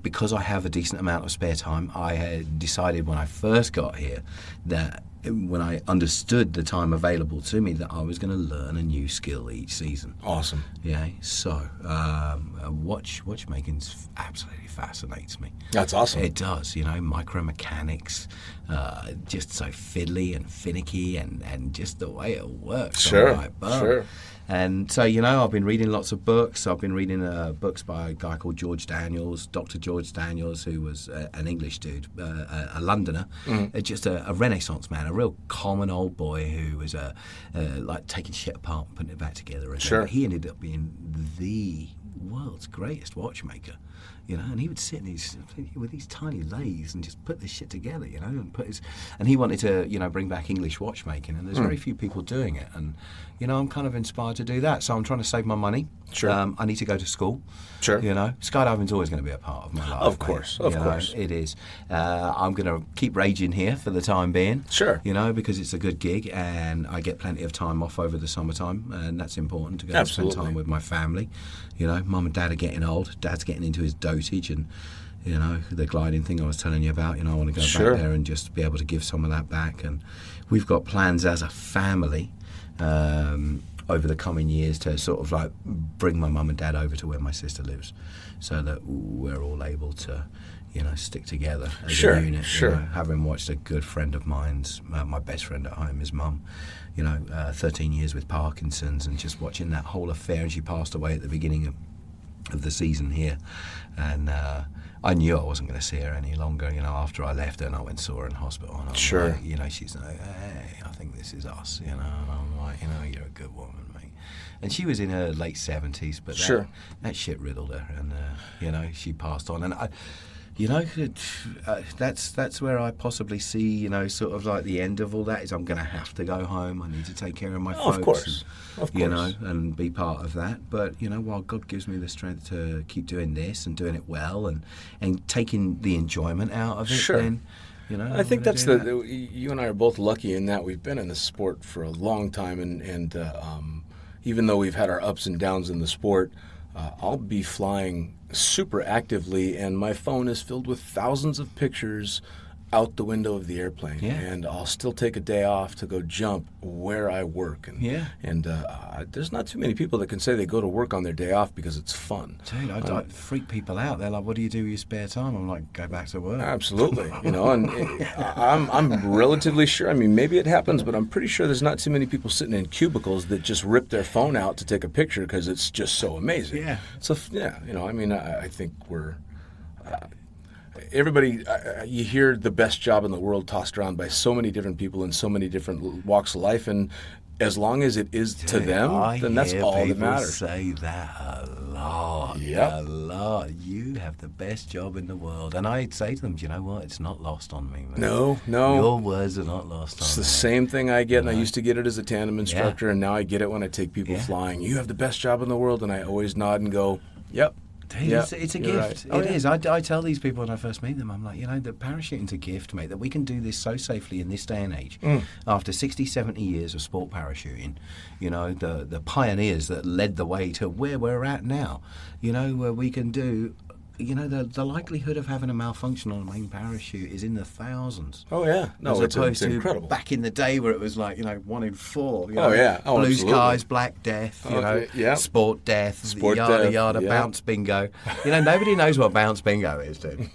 because I have a decent amount of spare time, I had decided when I first got here that when I understood the time available to me that I was going to learn a new skill each season. Awesome. Yeah. So watchmaking absolutely fascinates me. That's awesome. It does. You know, micromechanics, just so fiddly and finicky, and just the way it works. Sure. And so, you know, I've been reading lots of books. I've been reading books by a guy called George Daniels, Dr. George Daniels, who was an English dude, a Londoner, just a Renaissance man, a real common old boy who was like taking shit apart and putting it back together. And he ended up being the world's greatest watchmaker. You know, and he would sit with these tiny lathes and just put this shit together, you know, and he wanted to, you know, bring back English watchmaking, and there's very few people doing it, and, you know, I'm kind of inspired to do that, so I'm trying to save my money. Sure. I need to go to school. Sure. You know, skydiving's always going to be a part of my life. Of course. It is. I'm going to keep raging here for the time being. Sure. You know, because it's a good gig, and I get plenty of time off over the summertime, and that's important to go and spend time with my family. You know, mum and dad are getting old. Dad's getting into his dotage, and, You know, the gliding thing I was telling you about, you know, I want to go Sure. back there and just be able to give some of that back. And we've got plans as a family over the coming years to sort of like bring my mum and dad over to where my sister lives, so that we're all able to, you know, stick together as Sure, a unit. sure. You know, having watched a good friend of mine's, my best friend at home, his mum, you know, 13 years with Parkinson's, and just watching that whole affair, and she passed away at the beginning of the season here, and I knew I wasn't going to see her any longer, you know, after I left her, and I went and saw her in hospital, and I'm Sure. like, you know, she's like, hey, I think this is us, you know, and I'm like, you know, you're a good woman, mate. And she was in her late 70s, but Sure. that shit riddled her, and, you know, she passed on, and you know, that's where I possibly see, you know, sort of like the end of all that is I'm going to have to go home. I need to take care of my folks. Of course. Of course. You know, and be part of that. But, you know, while God gives me the strength to keep doing this and doing it well and taking the enjoyment out of it, Sure. then, you know. I think I'm that's gonna do that. you and I are both lucky in that we've been in the sport for a long time, and even though we've had our ups and downs in the sport, I'll be flying super actively, and my phone is filled with thousands of pictures out the window of the airplane, Yeah. and I'll still take a day off to go jump where I work, and Yeah. there's not too many people that can say they go to work on their day off because it's fun. Dude, I freak people out. They're like, "What do you do with your spare time?" I'm like, "Go back to work." Absolutely, you know, and I'm relatively sure. I mean, maybe it happens, but I'm pretty sure there's not too many people sitting in cubicles that just rip their phone out to take a picture because it's just so amazing. Yeah. So yeah, you know, I mean, I think we're everybody. You hear the best job in the world tossed around by so many different people in so many different walks of life, and as long as it is to them, I then that's hear all that people matters. say that a lot. Yep. A lot. You have the best job in the world. And I say to them, do you know what? It's not lost on me, man. No. Your words are not lost It's on the me. same thing I get, and I used to get it as a tandem instructor, Yeah. and now I get it when I take people Yeah. flying. You have the best job in the world, and I always nod and go, "Yep." Dude, Yeah, it's a you're gift. right. Oh, It yeah. is. I tell these people when I first meet them, I'm like, you know, the parachuting's a gift, mate, that we can do this so safely in this day and age. After 60, 70 years of sport parachuting, you know, the pioneers that led the way to where we're at now, you know, where we can do, you know, the likelihood of having a malfunction on a main parachute is in the thousands. Oh yeah, no, As it's opposed to incredible. back in the day where it was like, you know, 1 in 4. You Oh, know, yeah. Oh, blue absolutely. skies, black death, you know, Okay, yeah. sport death, Sport yada death, yada, yeah. bounce bingo. You know, nobody knows what bounce bingo is, dude.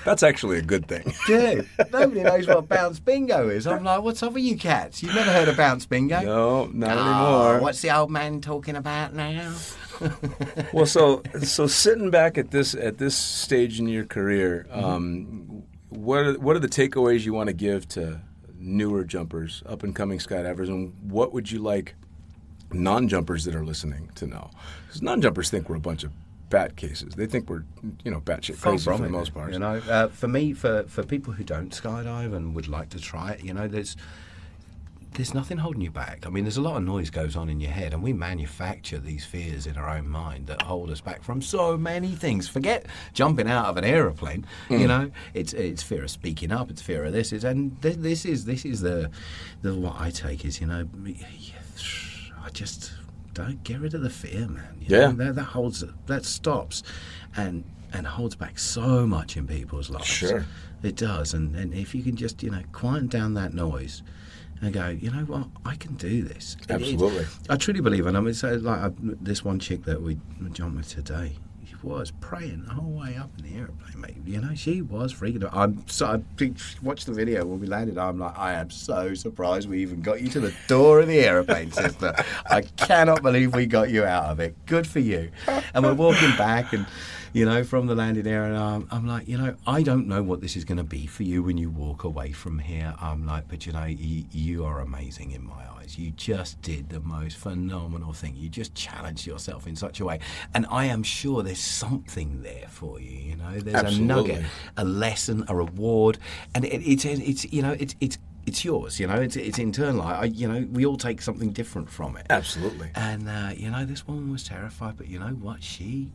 That's actually a good thing. Dude, nobody knows what bounce bingo is. I'm like, what's up with you cats? You've never heard of bounce bingo? No, not Oh, anymore. what's the old man talking about now? Well, so sitting back at this stage in your career, what are the takeaways you want to give to newer jumpers, up and coming skydivers, and what would you like non-jumpers that are listening to know? Because non-jumpers think we're a bunch of bat cases. They think we're, you know, batshit Far crazy from for the it, most part. You know, for me, for people who don't skydive and would like to try it, you know, there's nothing holding you back. I mean, there's a lot of noise goes on in your head, and we manufacture these fears in our own mind that hold us back from so many things. Forget jumping out of an aeroplane. You know, it's fear of speaking up. It's fear of this. This is the what I take is, you know, I just don't get rid of the fear, man. You Yeah. know, that stops, and holds back so much in people's lives. Sure. It does, and if you can just, you know, quieten down that noise and go, you know what, I can do this. Absolutely. I truly believe, and I mean, so like this one chick that we jumped with today, she was praying the whole way up in the airplane, mate. You know, she was freaking out. I watched the video when we landed. I'm like, I am so surprised we even got you to the door of the airplane, sister. I cannot believe we got you out of it. Good for you. And we're walking back, and you know, from the landing area, and I'm like, you know, I don't know what this is going to be for you when you walk away from here. I'm like, but you know, you are amazing in my eyes. You just did the most phenomenal thing. You just challenged yourself in such a way, and I am sure there's something there for you. You know, there's Absolutely. a nugget, a lesson, a reward, and it's you know, it's yours. You know, it's internal. You know, we all take something different from it. Absolutely. And you know, this woman was terrified, but you know what? She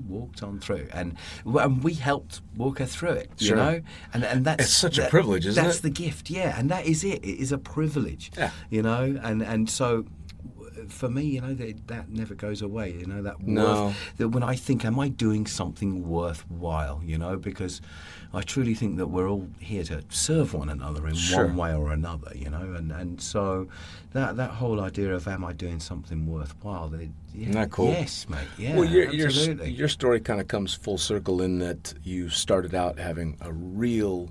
walked on through, and we helped walk her through it. You Sure. know, and that's It's such a privilege, isn't that's it? the gift, yeah. And that is it. It is a privilege. Yeah. You know, and so for me, you know, that never goes away. You know, No. that when I think, am I doing something worthwhile? You know, because I truly think that we're all here to serve one another in Sure. one way or another. You know, and so that whole idea of am I doing something worthwhile? Isn't that cool? Yes, mate. Yeah, Well, absolutely. your story kind of comes full circle in that you started out having a real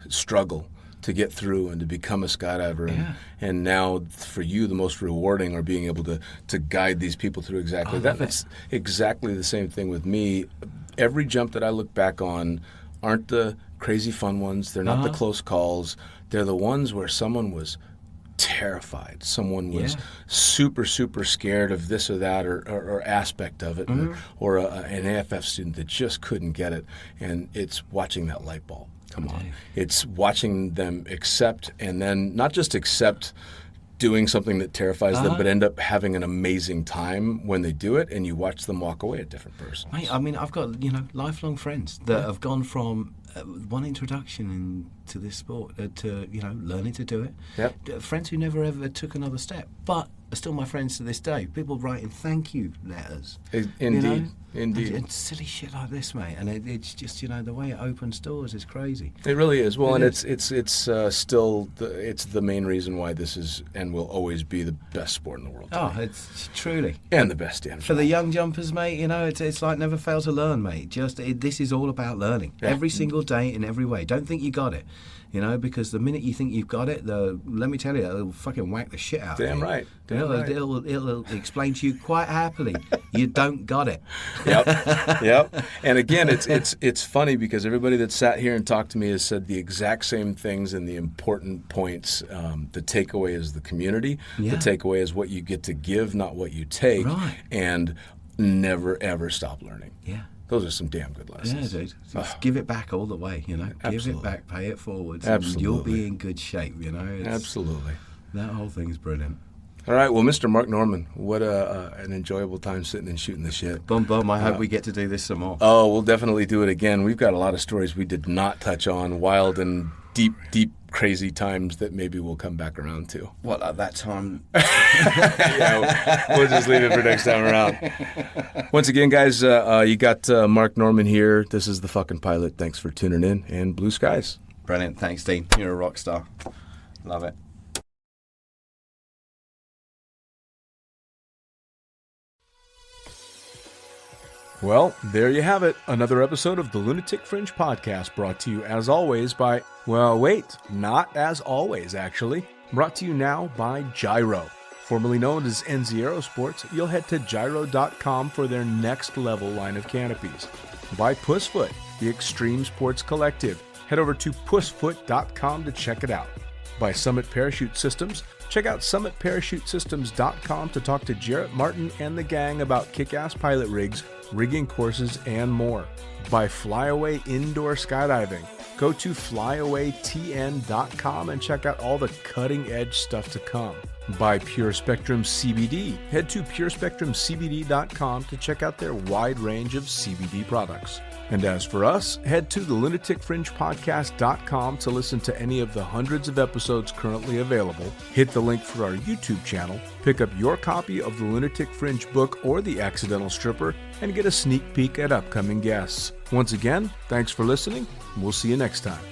struggle to get through and to become a skydiver, and now for you the most rewarding are being able to guide these people through exactly that. That's exactly the same thing with me. Every jump that I look back on aren't the crazy fun ones. They're not the close calls. They're the ones where someone was terrified. Someone was super, super scared of this or that or aspect of it, or an AFF student that just couldn't get it. And it's watching that light bulb come on. It's watching them accept, and then not just accept doing something that terrifies them, but end up having an amazing time when they do it, and you watch them walk away a different person. Mate, I mean, I've got, you know, lifelong friends that have gone from one introduction into this sport to, you know, learning to do it. Yep. Friends who never ever took another step, but are still my friends to this day. People writing thank you letters. Indeed, you know? indeed. And silly shit like this, mate. And it's just, you know, the way it opens doors is crazy. It really is. Well, It and is. it's still it's the main reason why this is and will always be the best sport in the world. Oh, it's truly. And the best damn For the young jumpers, mate, you know, it's like never fail to learn, mate. This is all about learning. Every single day in every way. Don't think you got it, you know, because the minute you think you've got it, let me tell you, it'll fucking whack the shit out Damn of you. right. Damn right. It'll explain to you quite happily, you don't got it. Yep. And again, it's funny because everybody that sat here and talked to me has said the exact same things and the important points. The takeaway is the community. Yeah. The takeaway is what you get to give, not what you take. Right. And never, ever stop learning. Yeah. Those are some damn good Yeah, lessons. dude. Just give it back all the way, you know. Give Absolutely. it back, pay it forwards, Absolutely. and you'll be in good shape, you know. Absolutely. That whole thing's brilliant. All right, well, Mr. Mark Norman, what an enjoyable time sitting and shooting the shit. Boom. I hope we get to do this some more. Oh, we'll definitely do it again. We've got a lot of stories we did not touch on, wild and deep, crazy times that maybe we'll come back around to. What, at that time? Yeah, we'll just leave it for next time around. Once again, guys, you got Mark Norman here. This is The Fucking Pilot. Thanks for tuning in, and blue skies. Brilliant. Thanks, Dean. You're a rock star. Love it. Well, there you have it. Another episode of the Lunatic Fringe podcast brought to you as always by, well, wait, not as always, actually. Brought to you now by Gyro. Formerly known as NZ Aerosports, you'll head to gyro.com for their next level line of canopies. By Pussfoot, the Extreme Sports Collective. Head over to pussfoot.com to check it out. By Summit Parachute Systems, check out summitparachutesystems.com to talk to Jarrett Martin and the gang about kick-ass pilot rigs, rigging courses, and more. By Flyaway Indoor Skydiving, go to flyawaytn.com and check out all the cutting-edge stuff to come. By Pure Spectrum CBD, head to purespectrumcbd.com to check out their wide range of CBD products. And as for us, head to the lunaticfringepodcast.com to listen to any of the hundreds of episodes currently available, hit the link for our YouTube channel, pick up your copy of the Lunatic Fringe book or The Accidental Stripper, and get a sneak peek at upcoming guests. Once again, thanks for listening, and we'll see you next time.